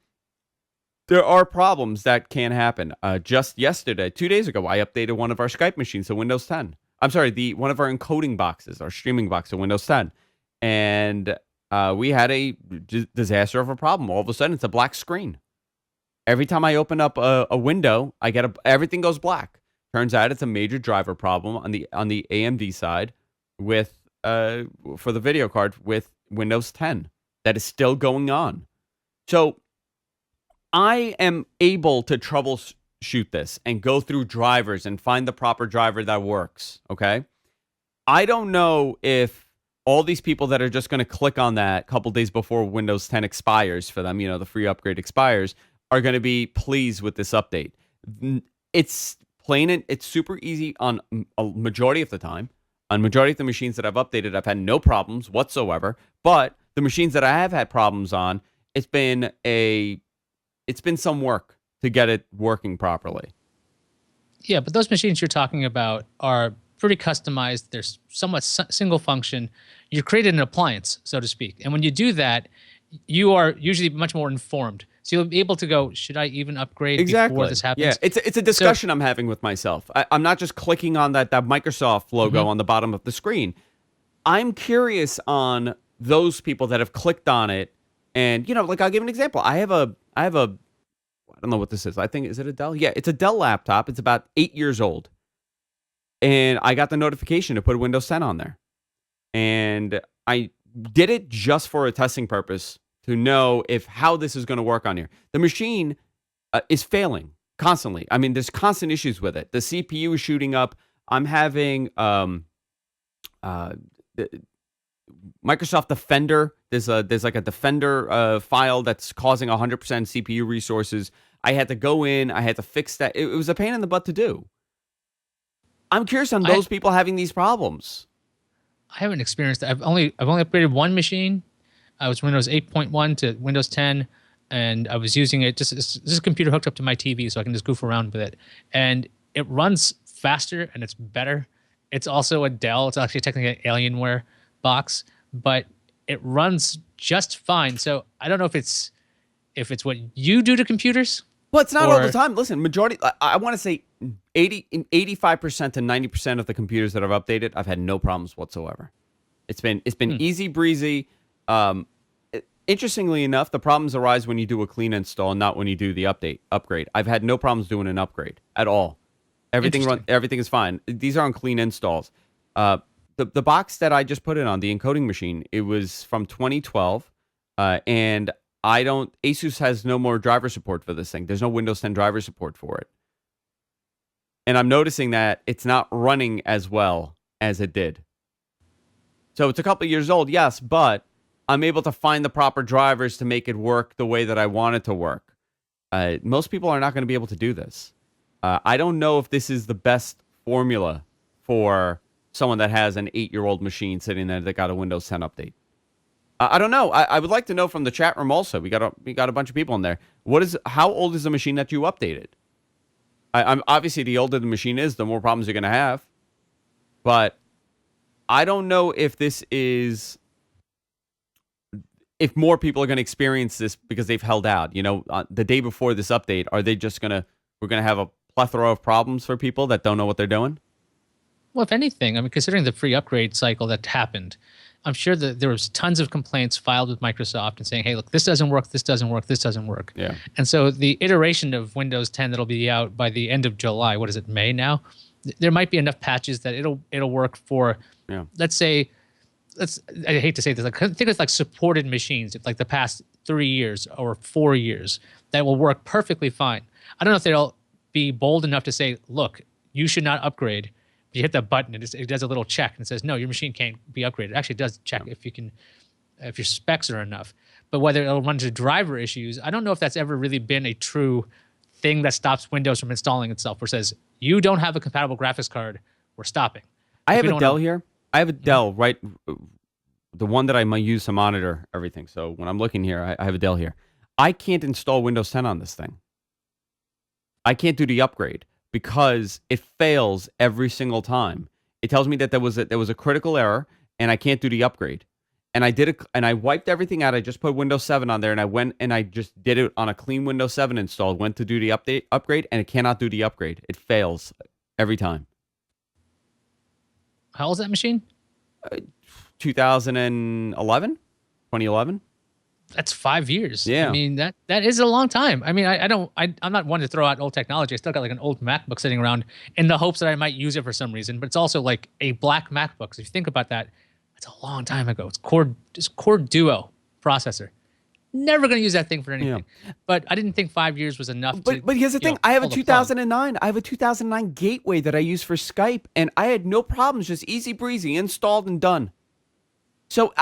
There are problems that can happen. Just yesterday, 2 days ago, I updated one of our Skype machines to Windows 10. I'm sorry, one of our encoding boxes, our streaming box to Windows 10. And we had a disaster of a problem. All of a sudden, it's a black screen. Every time I open up a window, I get everything goes black. Turns out it's a major driver problem on the AMD side with for the video card with Windows 10 that is still going on. So I am able to troubleshoot this and go through drivers and find the proper driver that works. Okay. I don't know if all these people that are just going to click on that a couple days before Windows 10 expires for them, the free upgrade expires, are going to be pleased with this update. It's plain and it's super easy on a majority of the time. On majority of the machines that I've updated, I've had no problems whatsoever. But the machines that I have had problems on, it's been some work to get it working properly. Yeah, but those machines you're talking about are pretty customized. They're somewhat single function. You created an appliance, so to speak. And when you do that, you are usually much more informed. So you'll be able to go, should I even upgrade before this happens? Yeah, it's a discussion I'm having with myself. I'm not just clicking on that Microsoft logo on the bottom of the screen. I'm curious on those people that have clicked on it. And, like I'll give an example. I have a I don't know what this is. I think, is it a Dell? Yeah, it's a Dell laptop. It's about 8 years old. And I got the notification to put Windows 10 on there. And I did it just for a testing purpose to know how this is going to work on here. The machine is failing constantly. I mean, there's constant issues with it. The CPU is shooting up. I'm having Microsoft Defender. There's like a Defender file that's causing 100% CPU resources. I had to go in. I had to fix that. It was a pain in the butt to do. I'm curious on those people having these problems. I haven't experienced that. I've only upgraded one machine. I was Windows 8.1 to Windows 10, and I was using it. This is a computer hooked up to my TV, so I can just goof around with it. And it runs faster, and it's better. It's also a Dell. It's actually technically an Alienware box, but it runs just fine. So I don't know if it's what you do to computers. Well, it's not all the time. Listen, majority, I want to say 85% to 90% of the computers that I've updated, I've had no problems whatsoever. It's been easy breezy. Interestingly enough, the problems arise when you do a clean install, not when you do the upgrade. I've had no problems doing an upgrade at all. Everything is fine. These are on clean installs. The box that I just put it on, the encoding machine, it was from 2012, and ASUS has no more driver support for this thing. There's no Windows 10 driver support for it. And I'm noticing that it's not running as well as it did. So it's a couple of years old, yes, but I'm able to find the proper drivers to make it work the way that I want it to work. Most people are not going to be able to do this. I don't know if this is the best formula for someone that has an 8-year-old machine sitting there that got a Windows 10 update. I don't know. I would like to know from the chat room also. We got a bunch of people in there. How old is the machine that you updated? I'm obviously, the older the machine is, the more problems you're going to have. But I don't know if if more people are going to experience this because they've held out. The day before this update, are they just we're going to have a plethora of problems for people that don't know what they're doing? Well, if anything, I mean, considering the free upgrade cycle that happened, I'm sure that there was tons of complaints filed with Microsoft and saying, hey, look, this doesn't work, this doesn't work, this doesn't work. Yeah. And so the iteration of Windows 10 that'll be out by the end of July, what is it, May now? There might be enough patches that it'll work for, let's say, I hate to say this, think it's like supported machines, like the past 3 years or 4 years, that will work perfectly fine. I don't know if they'll be bold enough to say, look, you should not upgrade. You hit that button, it does a little check and says, no, your machine can't be upgraded. It actually does check if your specs are enough. But whether it'll run into driver issues, I don't know if that's ever really been a true thing that stops Windows from installing itself, where it says, you don't have a compatible graphics card, we're stopping. I have a Dell here. I have a Dell, right? The one that I might use to monitor everything. So when I'm looking here, I have a Dell here. I can't install Windows 10 on this thing. I can't do the upgrade because it fails every single time. It tells me that there was a critical error and I can't do the upgrade. And I did it, and I wiped everything out. I just put Windows 7 on there, and I went and I just did it on a clean Windows 7 install. Went to do the upgrade, and it cannot do the upgrade. It fails every time. How old is that machine? 2011, 2011. That's 5 years. Yeah. I mean, that is a long time. I mean, I'm not one to throw out old technology. I still got like an old MacBook sitting around in the hopes that I might use it for some reason, but it's also like a black MacBook. So if you think about that, that's a long time ago. It's Core Duo processor. Never going to use that thing for anything. But I didn't think 5 years was enough. But here's the thing. I have a pull the plug. 2009. I have a 2009 gateway that I use for Skype, and I had no problems. Just easy breezy, installed and done. So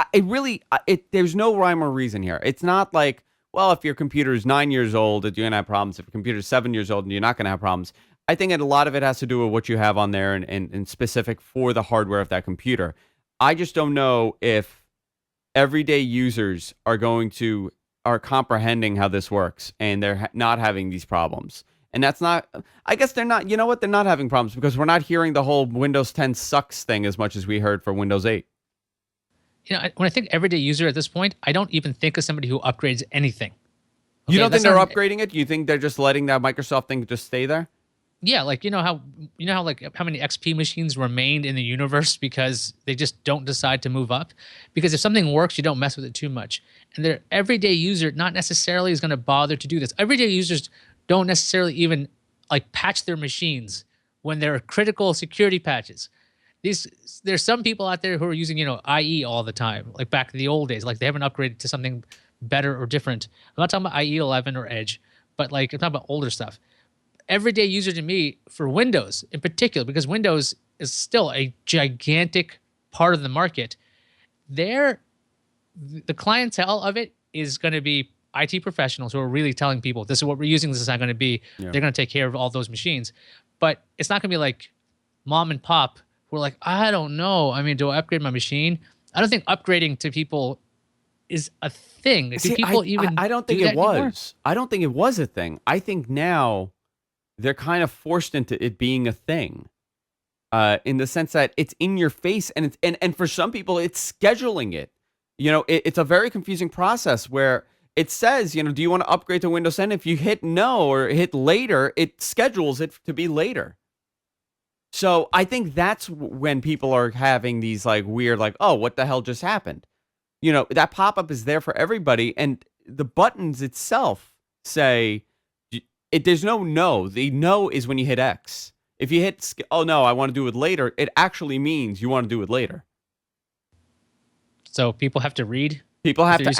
there's no rhyme or reason here. It's not like, well, if your computer is 9 years old, you're gonna have problems. If your computer is 7 years old, you're not gonna have problems. I think a lot of it has to do with what you have on there and specific for the hardware of that computer. I just don't know if everyday users are comprehending how this works, and they're not having these problems. And that's not. I guess they're not. You know what? They're not having problems because we're not hearing the whole Windows 10 sucks thing as much as we heard for Windows 8. When I think everyday user at this point, I don't even think of somebody who upgrades anything. You don't think they're upgrading it? You think they're just letting that Microsoft thing just stay there? Yeah, like how like how many XP machines remained in the universe because they just don't decide to move up. Because if something works, you don't mess with it too much. And their everyday user not necessarily is going to bother to do this. Everyday users don't necessarily even like patch their machines when there are critical security patches. There's some people out there who are using, IE all the time, like back in the old days. Like they haven't upgraded to something better or different. I'm not talking about IE 11 or Edge, but like I'm talking about older stuff. Everyday user to me for Windows in particular, because Windows is still a gigantic part of the market. The clientele of it is going to be IT professionals who are really telling people, this is what we're using, this is not going to be. Yeah. They're going to take care of all those machines. But it's not going to be like mom and pop who are like, I don't know. I mean, do I upgrade my machine? I don't think upgrading to people is a thing. Do people I don't think it was. I don't think it was a thing. I think now they're kind of forced into it being a thing, in the sense that it's in your face, and and for some people, it's scheduling it. It's a very confusing process where it says, do you want to upgrade to Windows 10? If you hit no or hit later, it schedules it to be later. So I think that's when people are having these like weird, like, oh, what the hell just happened? That pop-up is there for everybody, and the buttons itself say there's no. The no is when you hit X. If you hit, oh no, I want to do it later, it actually means you want to do it later. So people have to read? People have to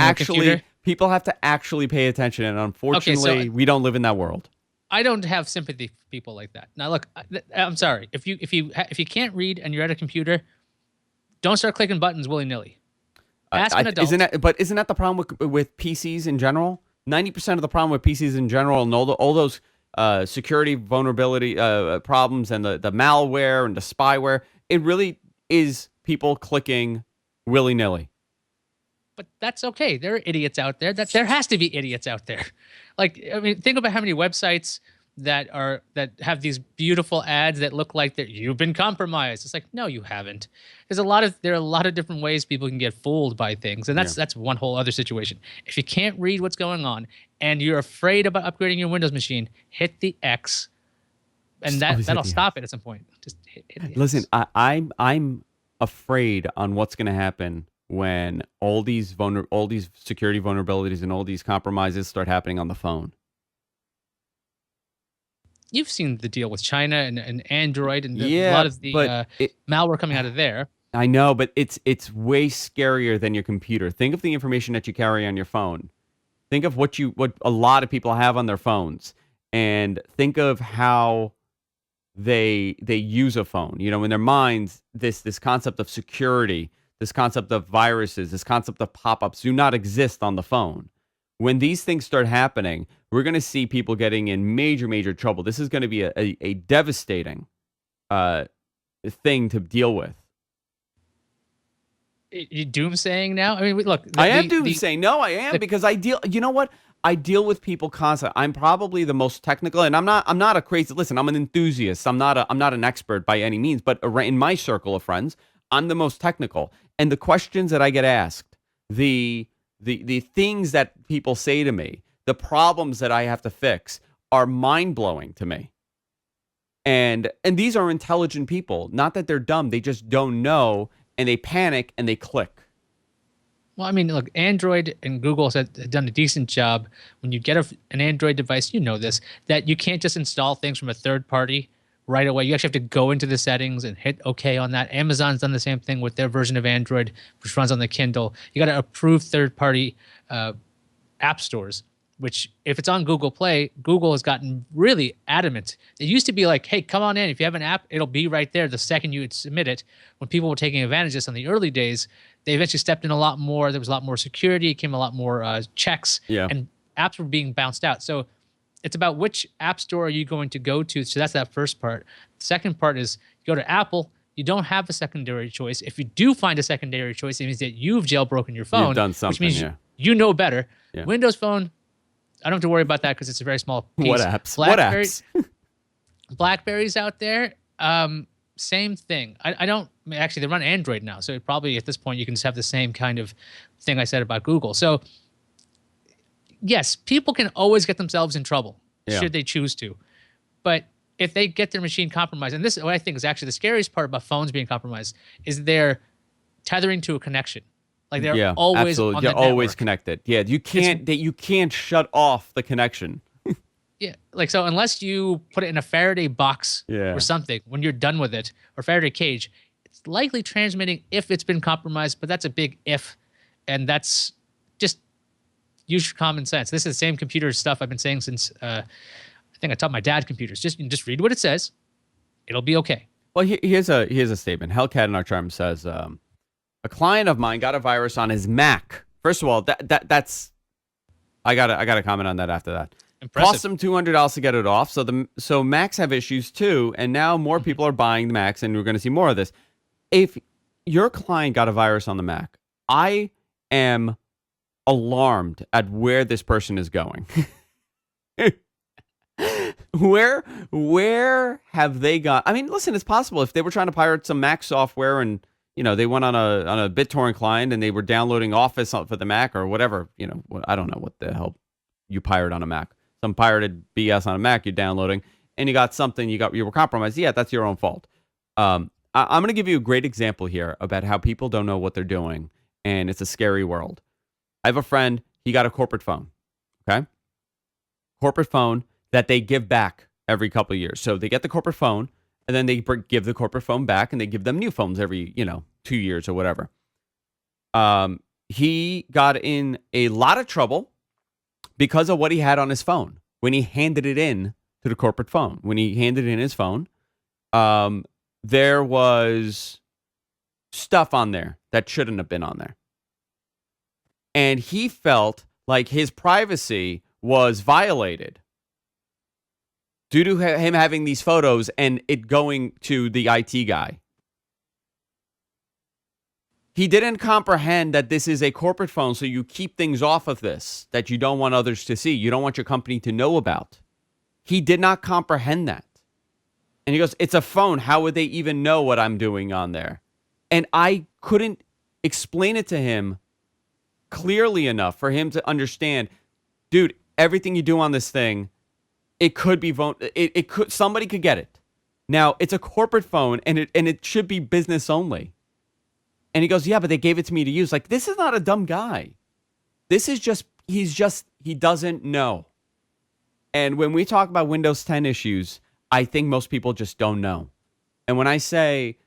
actually pay attention, and unfortunately, we don't live in that world. I don't have sympathy for people like that. Now, look, I'm sorry. If you can't read and you're at a computer, don't start clicking buttons willy-nilly. Ask an adult. Isn't that the problem with PCs in general? 90% of the problem with PCs in general and all those security vulnerability problems and the malware and the spyware, it really is people clicking willy-nilly. But that's okay. There are idiots out there. There has to be idiots out there. Like, I mean, think about how many websites that have these beautiful ads that look like that you've been compromised. It's like, no, you haven't. There are a lot of different ways people can get fooled by things, and that's one whole other situation. If you can't read what's going on and you're afraid about upgrading your Windows machine, hit the X, and that'll stop it at some point. Just hit the X. Listen, I'm afraid on what's going to happen when all these security vulnerabilities and all these compromises start happening on the phone. You've seen the deal with China and Android and a lot of the malware coming out of there. I know, but it's way scarier than your computer. Think of the information that you carry on your phone. Think of what a lot of people have on their phones, and think of how they use a phone. In their minds, this concept of security, this concept of viruses, this concept of pop-ups do not exist on the phone. When these things start happening, we're going to see people getting in major, major trouble. This is going to be a devastating thing to deal with. You doomsaying now? I mean, look. I am doomsaying. No, I am, because I deal. You know what? I deal with people constantly. I'm probably the most technical, and I'm not a crazy. Listen, I'm an enthusiast. I'm not an expert by any means, but in my circle of friends, I'm the most technical. And the questions that I get asked, the things that people say to me, the problems that I have to fix are mind-blowing to me. And these are intelligent people. Not that they're dumb. They just don't know, and they panic, and they click. Well, I mean, look, Android and Google have done a decent job. When you get an Android device, you know this, that you can't just install things from a third party right away. You actually have to go into the settings and hit OK on that. Amazon's done the same thing with their version of Android, which runs on the Kindle. You got to approve third party app stores, which if it's on Google Play, Google has gotten really adamant. It used to be like, hey, come on in. If you have an app, it'll be right there the second you would submit it. When people were taking advantage of this in the early days, they eventually stepped in a lot more. There was a lot more security. It came a lot more checks, Yeah. and apps were being bounced out. So it's about which app store are you going to go to. So that's that first part. The second part is you go to Apple. You don't have a secondary choice. If you do find a secondary choice, it means that you've jailbroken your phone. You've done something, which means yeah. you know better. Yeah. Windows Phone, I don't have to worry about that because it's a very small piece. What apps? BlackBerry, What apps? BlackBerry's out there. Same thing. I don't actually, they run Android now, so it probably at this point you can just have the same kind of thing I said about Google. So yes, people can always get themselves in trouble Yeah. should they choose to, but if they get their machine compromised, and this is what I think is actually the scariest part about phones being compromised, is they're tethering to a connection. Like they're Yeah, always absolutely. on You're the always network. connected. Yeah, you can't shut off the connection. Yeah, like so unless you put it in a Faraday box Yeah. or something, when you're done with it, or Faraday cage, it's likely transmitting if it's been compromised, but that's a big if, and that's just use your common sense. This is the same computer stuff I've been saying since I think I taught my dad computers. Just read what it says, it'll be okay. Well, here's a statement. Hellcat in our charm says, a client of mine got a virus on his Mac. First of all, that's I gotta comment on that after that. Impressive. Cost them $200 to get it off. So Macs have issues too, and now more people are buying the Macs, and we're going to see more of this. If your client got a virus on the Mac, I am alarmed at where this person is going. Where have they gone? I mean, listen, it's possible if they were trying to pirate some Mac software and they went on a BitTorrent client and they were downloading Office for the Mac or whatever. I don't know what the hell you pirate on a Mac. Some pirated BS on a Mac you're downloading, and you got something you were compromised. Yeah, that's your own fault. I'm going to give you a great example here about how people don't know what they're doing, and it's a scary world. I have a friend. He got a corporate phone. Okay, corporate phone that they give back every couple of years. So they get the corporate phone, and then they give the corporate phone back, and they give them new phones every 2 years or whatever. He got in a lot of trouble because of what he had on his phone when he handed it in to the corporate phone. When he handed in his phone, there was stuff on there that shouldn't have been on there. And he felt like his privacy was violated due to him having these photos and it going to the IT guy. He didn't comprehend that this is a corporate phone, so you keep things off of this that you don't want others to see. You don't want your company to know about. He did not comprehend that. And he goes, it's a phone. How would they even know what I'm doing on there? And I couldn't explain it to him clearly enough for him to understand, dude, everything you do on this thing, it could be, somebody could get it. Now, it's a corporate phone, and it should be business only. And he goes, yeah, but they gave it to me to use. Like, this is not a dumb guy. This is just, he doesn't know. And when we talk about Windows 10 issues, I think most people just don't know. And when I say,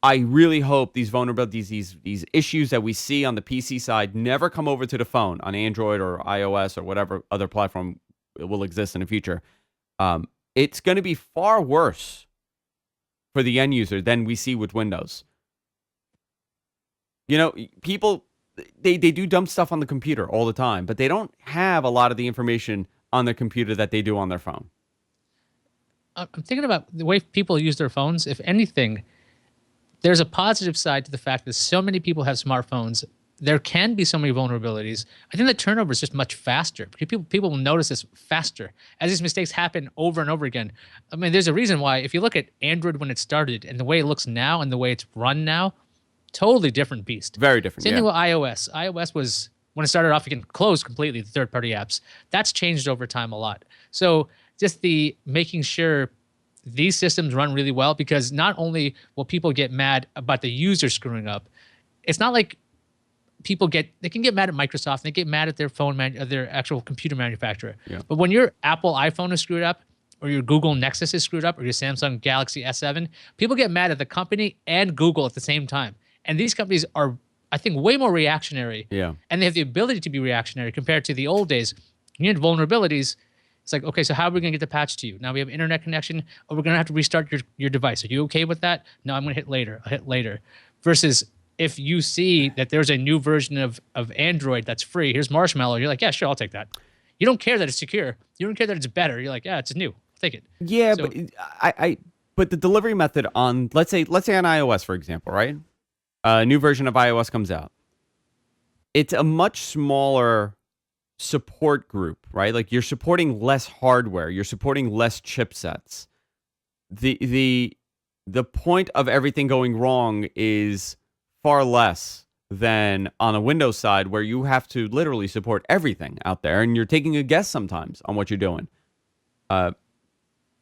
I really hope these vulnerabilities, these issues that we see on the PC side never come over to the phone on Android or iOS or whatever other platform will exist in the future. It's going to be far worse for the end user than we see with Windows. People, they do dumb stuff on the computer all the time, but they don't have a lot of the information on their computer that they do on their phone. I'm thinking about the way people use their phones. If anything, there's a positive side to the fact that so many people have smartphones. There can be so many vulnerabilities. I think the turnover is just much faster. People will notice this faster as these mistakes happen over and over again. I mean, there's a reason why. If you look at Android when it started and the way it looks now and the way it's run now, totally different beast. Very different. Same thing with iOS. iOS was, when it started off, you can close completely the third-party apps. That's changed over time a lot. So just the making sure these systems run really well, because not only will people get mad about the user screwing up, it's not like people can get mad at Microsoft, they get mad at their their actual computer manufacturer. Yeah. But when your Apple iPhone is screwed up, or your Google Nexus is screwed up, or your Samsung Galaxy S7, people get mad at the company and Google at the same time. And these companies are, I think, way more reactionary. Yeah. And they have the ability to be reactionary compared to the old days. You had vulnerabilities. It's like, okay, so how are we going to get the patch to you? Now we have internet connection, or we're going to have to restart your device. Are you okay with that? No, I'm going to hit later. I'll hit later. Versus if you see that there's a new version of Android that's free, here's Marshmallow, you're like, yeah, sure, I'll take that. You don't care that it's secure. You don't care that it's better. You're like, yeah, it's new. I'll take it. Yeah, So- but the delivery method on let's say on iOS, for example, right? A new version of iOS comes out. It's a much smaller support group, right? Like you're supporting less hardware, you're supporting less chipsets. The point of everything going wrong is far less than on a Windows side where you have to literally support everything out there and you're taking a guess sometimes on what you're doing.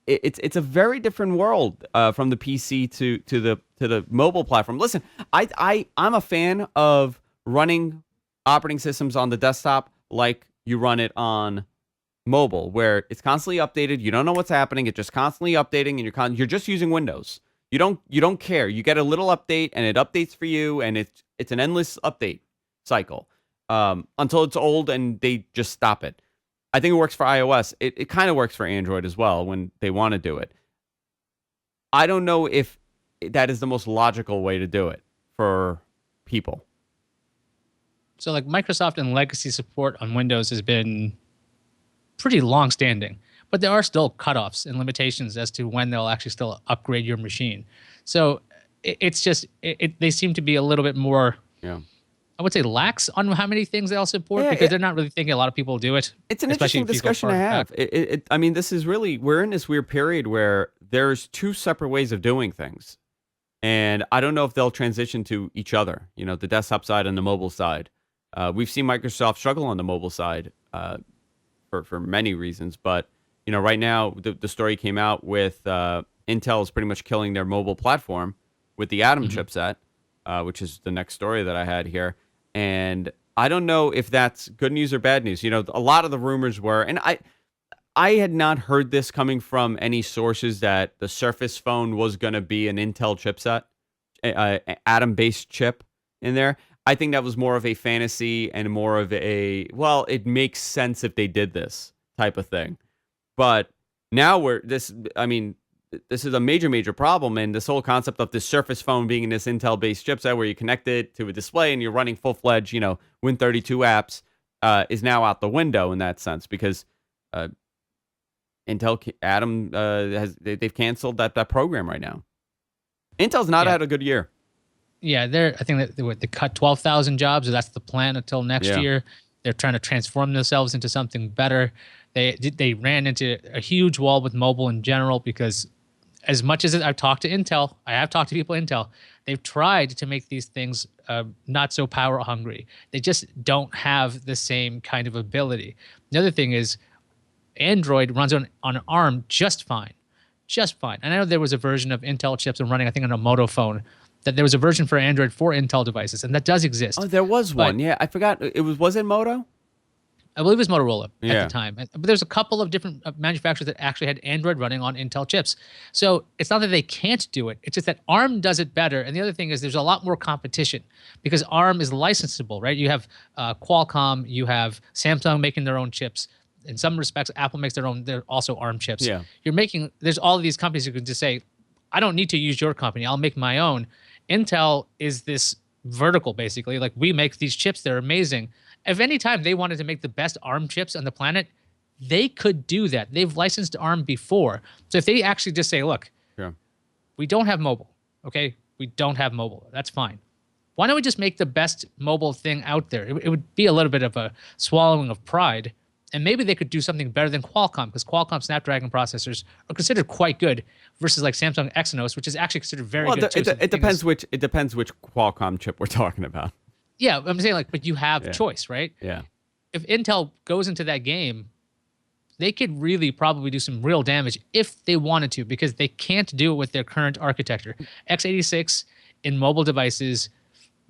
It's a very different world from the PC to the mobile platform. Listen, I'm a fan of running operating systems on the desktop like you run it on mobile, where it's constantly updated. You don't know what's happening. It's just constantly updating, and you're just using Windows. You don't care. You get a little update, and it updates for you, and it's an endless update cycle until it's old and they just stop it. I think it works for iOS. It kind of works for Android as well when they want to do it. I don't know if that is the most logical way to do it for people. So like Microsoft and legacy support on Windows has been pretty long-standing, but there are still cutoffs and limitations as to when they'll actually still upgrade your machine. So it's just they seem to be a little bit more, I would say, lax on how many things they'll support because they're not really thinking a lot of people do it. It's an especially interesting if you go discussion to far have. back. I mean, this is really, we're in this weird period where there's two separate ways of doing things. And I don't know if they'll transition to each other, the desktop side and the mobile side. We've seen Microsoft struggle on the mobile side for many reasons. But, right now, the story came out with Intel is pretty much killing their mobile platform with the Atom chipset, which is the next story that I had here. And I don't know if that's good news or bad news. A lot of the rumors were, and I had not heard this coming from any sources that the Surface phone was going to be an Intel chipset, Atom-based chip in there. I think that was more of a fantasy and more of it makes sense if they did this type of thing. But now this is a major, major problem. And this whole concept of this Surface phone being in this Intel-based chipset where you connect it to a display and you're running full-fledged, Win32 apps is now out the window in that sense because Intel Atom they've canceled that program right now. Intel's not had a good year. Yeah, I think that they cut 12,000 jobs. That's the plan until next year. They're trying to transform themselves into something better. They ran into a huge wall with mobile in general because as much as I've talked to Intel, I have talked to people at Intel, they've tried to make these things not so power hungry. They just don't have the same kind of ability. The other thing is Android runs on ARM just fine. Just fine. And I know there was a version of Intel chips running, I think, on a Moto phone, that there was a version for Android for Intel devices, and that does exist. Oh, there was one. Yeah, I forgot. Was it Moto? I believe it was Motorola at the time. But there's a couple of different manufacturers that actually had Android running on Intel chips. So it's not that they can't do it. It's just that ARM does it better. And the other thing is there's a lot more competition because ARM is licensable, right? You have Qualcomm, you have Samsung making their own chips. In some respects, Apple makes their own. They're also ARM chips. Yeah. There's all of these companies who can just say, I don't need to use your company. I'll make my own. Intel is this vertical, basically. Like, we make these chips. They're amazing. If any time they wanted to make the best ARM chips on the planet, they could do that. They've licensed ARM before. So if they actually just say, look, we don't have mobile, okay? We don't have mobile. That's fine. Why don't we just make the best mobile thing out there? It would be a little bit of a swallowing of pride. And maybe they could do something better than Qualcomm because Qualcomm Snapdragon processors are considered quite good versus like Samsung Exynos, which is actually considered very good too. It depends which Qualcomm chip we're talking about. Yeah, I'm saying but you have choice, right? Yeah. If Intel goes into that game, they could really probably do some real damage if they wanted to because they can't do it with their current architecture. x86 in mobile devices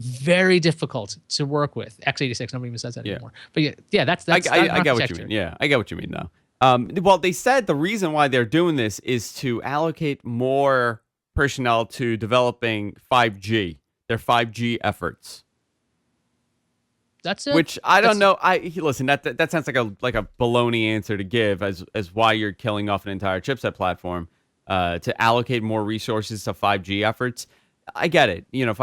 very difficult to work with. X86, nobody even says that Yeah. anymore. But yeah, that's I that get what you architecture. mean. Yeah, I get what you mean now. Well, they said the reason why they're doing this is to allocate more personnel to developing 5G, their 5G efforts. That's it. Which I don't know. Listen. That sounds like a baloney answer to give as why you're killing off an entire chipset platform to allocate more resources to 5G efforts. I get it. You know,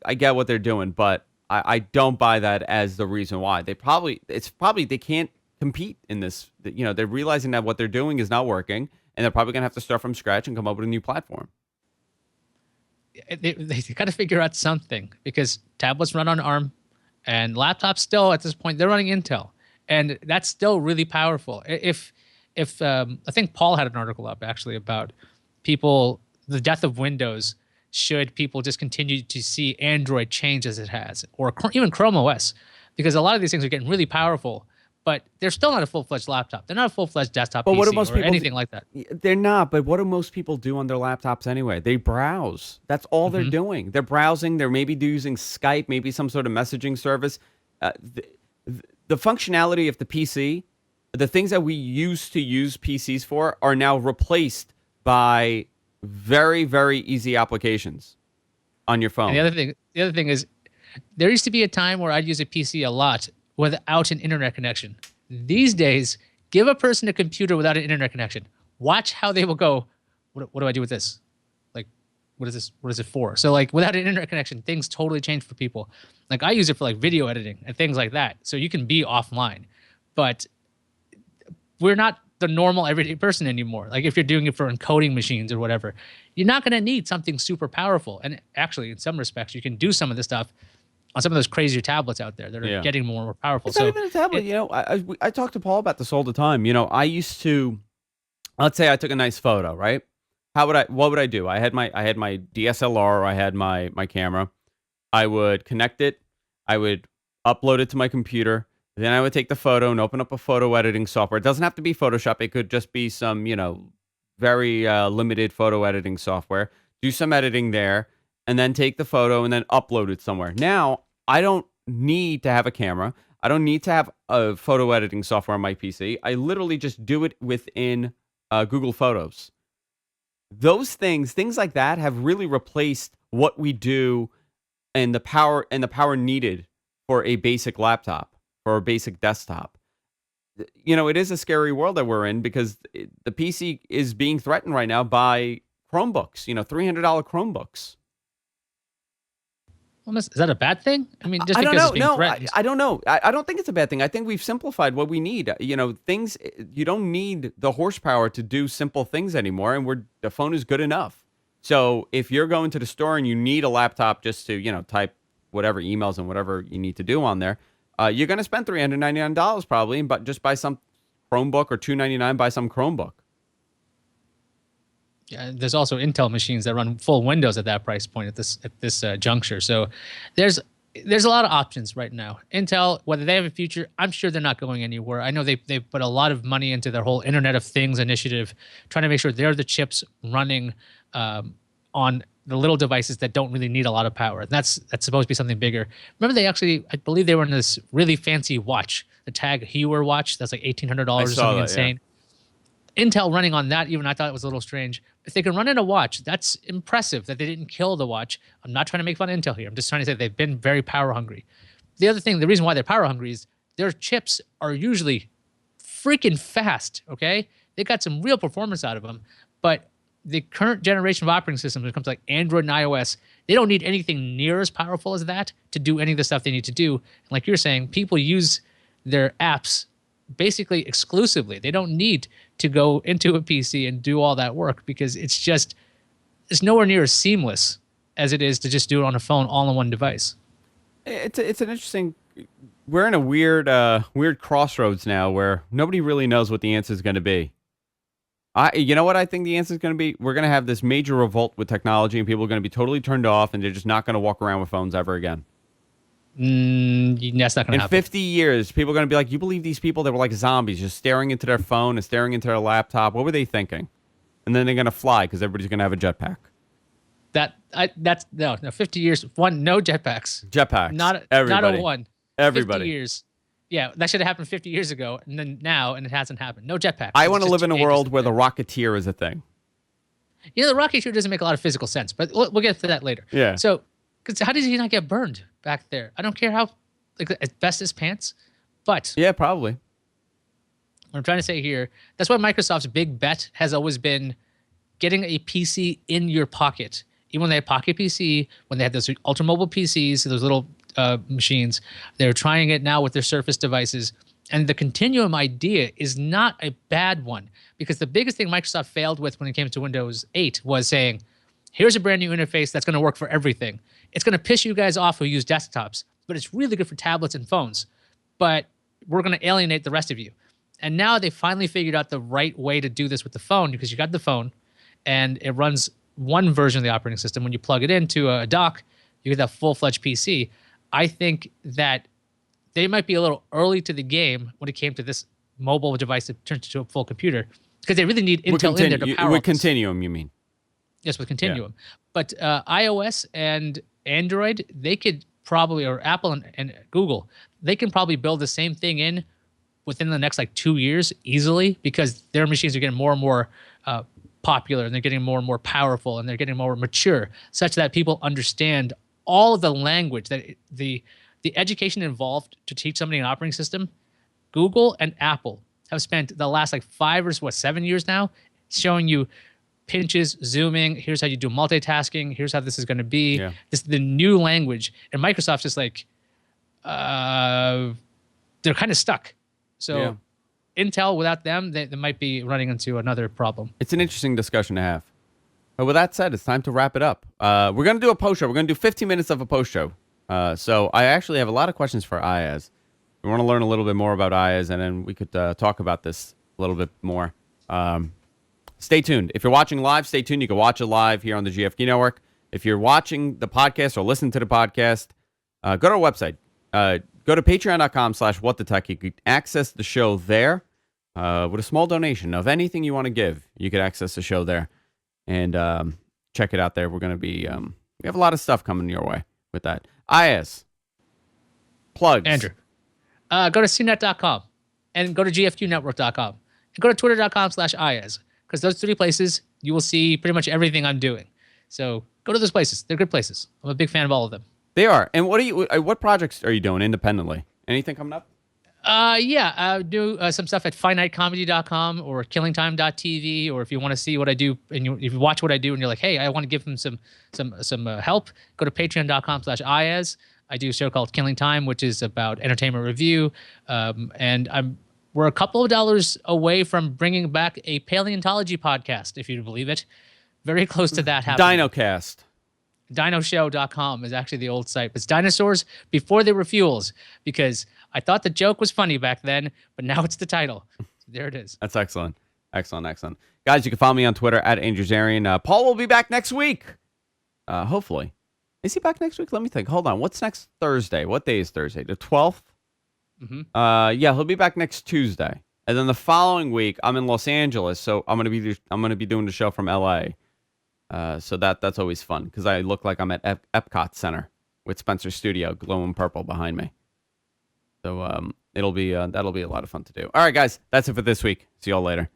I get what they're doing, but I don't buy that as the reason why. It's probably they can't compete in this. You know, they're realizing that what they're doing is not working, and they're probably gonna have to start from scratch and come up with a new platform. They got to figure out something because tablets run on ARM, and laptops still at this point they're running Intel, and that's still really powerful. If I think Paul had an article up actually about the death of Windows. Should people just continue to see Android change as it has, or even Chrome OS, because a lot of these things are getting really powerful, but they're still not a full-fledged laptop. They're not a full-fledged desktop But PC what do most or people anything like that. They're not. But what do most people do on their laptops anyway? They browse. That's all they're doing. They're browsing. They're maybe using Skype, maybe some sort of messaging service. The functionality of the PC, the things that we used to use PCs for, are now replaced by very, very easy applications on your phone. And the other thing is, there used to be a time where I'd use a PC a lot without an internet connection. These days, give a person a computer without an internet connection. Watch how they will go. What do I do with this? Like, what is this? What is it for? So, like, without an internet connection, things totally change for people. Like, I use it for like video editing and things like that. So you can be offline, but we're not the normal everyday person anymore. Like if you're doing it for encoding machines or whatever, you're not going to need something super powerful. And actually, in some respects, you can do some of this stuff on some of those crazier tablets out there that are getting more and more powerful. It's not even a tablet. You know, I talk to Paul about this all the time. You know, I used to, let's say I took a nice photo, right? What would I do? I had my DSLR, or I had my camera. I would connect it. I would upload it to my computer. Then I would take the photo and open up a photo editing software. It doesn't have to be Photoshop. It could just be some, you know, very limited photo editing software. Do some editing there, and then take the photo and then upload it somewhere. Now, I don't need to have a camera. I don't need to have a photo editing software on my PC. I literally just do it within Google Photos. Those things like that, have really replaced what we do and the power needed for a basic laptop. Or a basic desktop. You know, it is a scary world that we're in because the PC is being threatened right now by Chromebooks, you know, $300 Chromebooks. Well, is that a bad thing? I mean, just I don't because know. it's being threatened. I don't know. I don't think it's a bad thing. I think we've simplified what we need. You know, you don't need the horsepower to do simple things anymore, and the phone is good enough. So if you're going to the store and you need a laptop just to, you know, type whatever emails and whatever you need to do on there, you're going to spend $399 probably, but just buy some Chromebook, or $299 buy some Chromebook. Yeah, there's also Intel machines that run full Windows at that price point at this juncture. So there's a lot of options right now. Intel, whether they have a future, I'm sure they're not going anywhere. I know they put a lot of money into their whole Internet of Things initiative, trying to make sure they're the chips running on the little devices that don't really need a lot of power. And that's supposed to be something bigger. Remember, I believe they were in this really fancy watch, the Tag Heuer watch. That's like $1,800 or something insane. Yeah. Intel running on that, even I thought it was a little strange. If they can run in a watch, that's impressive that they didn't kill the watch. I'm not trying to make fun of Intel here. I'm just trying to say they've been very power hungry. The other thing, the reason why they're power hungry is their chips are usually freaking fast, okay? They got some real performance out of them, but the current generation of operating systems, when it comes to like Android and iOS, they don't need anything near as powerful as that to do any of the stuff they need to do. And like you're saying, people use their apps basically exclusively. They don't need to go into a PC and do all that work because it's nowhere near as seamless as it is to just do it on a phone all on one device. It's an interesting. We're in a weird crossroads now where nobody really knows what the answer is going to be. You know what I think the answer is going to be? We're going to have this major revolt with technology, and people are going to be totally turned off, and they're just not going to walk around with phones ever again. That's not going to happen. In 50 years, people are going to be like, you believe these people that were like zombies, just staring into their phone and staring into their laptop? What were they thinking? And then they're going to fly because everybody's going to have a jetpack. That's no 50 years. One, no jetpacks. Jetpacks. Not Everybody. a one. Everybody. 50 years. Yeah, that should have happened 50 years ago, and then now, and it hasn't happened. No jetpacks. I It's want to just live in a ages world of where the thing. Rocketeer is a thing. You know, the rocket shooter doesn't make a lot of physical sense, but we'll get to that later. Yeah. So, because how did he not get burned back there? I don't care how, like, asbestos pants, but Yeah, probably. what I'm trying to say here, that's why Microsoft's big bet has always been getting a PC in your pocket. Even when they had Pocket PC, when they had those ultra mobile PCs, those little machines, they're trying it now with their Surface devices. And the Continuum idea is not a bad one, because the biggest thing Microsoft failed with when it came to Windows 8 was saying, here's a brand new interface that's going to work for everything. It's going to piss you guys off who use desktops, but it's really good for tablets and phones. But we're going to alienate the rest of you. And now they finally figured out the right way to do this with the phone, because you got the phone and it runs one version of the operating system. When you plug it into a dock, you get that full-fledged PC. I think that they might be a little early to the game when it came to this mobile device that turns into a full computer, because they really need Intel in there to power With up this. Continuum, you mean? Yes, with Continuum. But iOS and Android, they could probably, or Apple and Google, they can probably build the same thing in within the next like 2 years easily, because their machines are getting more and more popular, and they're getting more and more powerful, and they're getting more mature, such that people understand all of the language that the education involved to teach somebody an operating system. Google and Apple have spent the last like 5 or 7 years now showing you pinches, zooming. Here's how you do multitasking. Here's how this is going to be. Yeah. This is the new language, and Microsoft's just like, they're kind of stuck. So Yeah. Intel, without them, they might be running into another problem. It's an interesting discussion to have. But with that said, it's time to wrap it up. We're going to do a post show. We're going to do 15 minutes of a post show. So I actually have a lot of questions for Iyaz. We want to learn a little bit more about Iyaz, and then we could talk about this a little bit more. Stay tuned. If you're watching live, stay tuned. You can watch it live here on the GFQ Network. If you're watching the podcast or listening to the podcast, go to our website. Go to patreon.com/whatthetech. You can access the show there with a small donation of anything you want to give. You could access the show there and check it out there. We're going to be, we have a lot of stuff coming your way with that. Iyaz, plugs. Andrew, go to cnet.com and go to gfqnetwork.com and go to twitter.com/Iyaz, because those 3 places you will see pretty much everything I'm doing. So go to those places. They're good places. I'm a big fan of all of them. They are. And what projects are you doing independently? Anything coming up? Yeah, I do some stuff at finitecomedy.com or killingtime.tv, or if you want to see what I do and if you watch what I do and you're like, hey, I want to give them some help, go to patreon.com/Iyaz. I do a show called Killing Time, which is about entertainment review, and we're a couple of dollars away from bringing back a paleontology podcast, if you believe it. Very close to that happening. DinoCast. Dinoshow.com is actually the old site. It's dinosaurs before they were fuels, because I thought the joke was funny back then, but now it's the title. So there it is. That's excellent. Excellent. Guys, you can follow me on Twitter at AndrewZarian. Paul will be back next week. Hopefully. Is he back next week? Let me think. Hold on. What's next Thursday? What day is Thursday? The 12th? Mm-hmm. Yeah, he'll be back next Tuesday. And then the following week, I'm in Los Angeles, so I'm gonna be doing the show from LA. So that's always fun, because I look like I'm at Epcot Center with Spencer's studio glowing purple behind me. So that'll be a lot of fun to do. All right, guys, that's it for this week. See y'all later.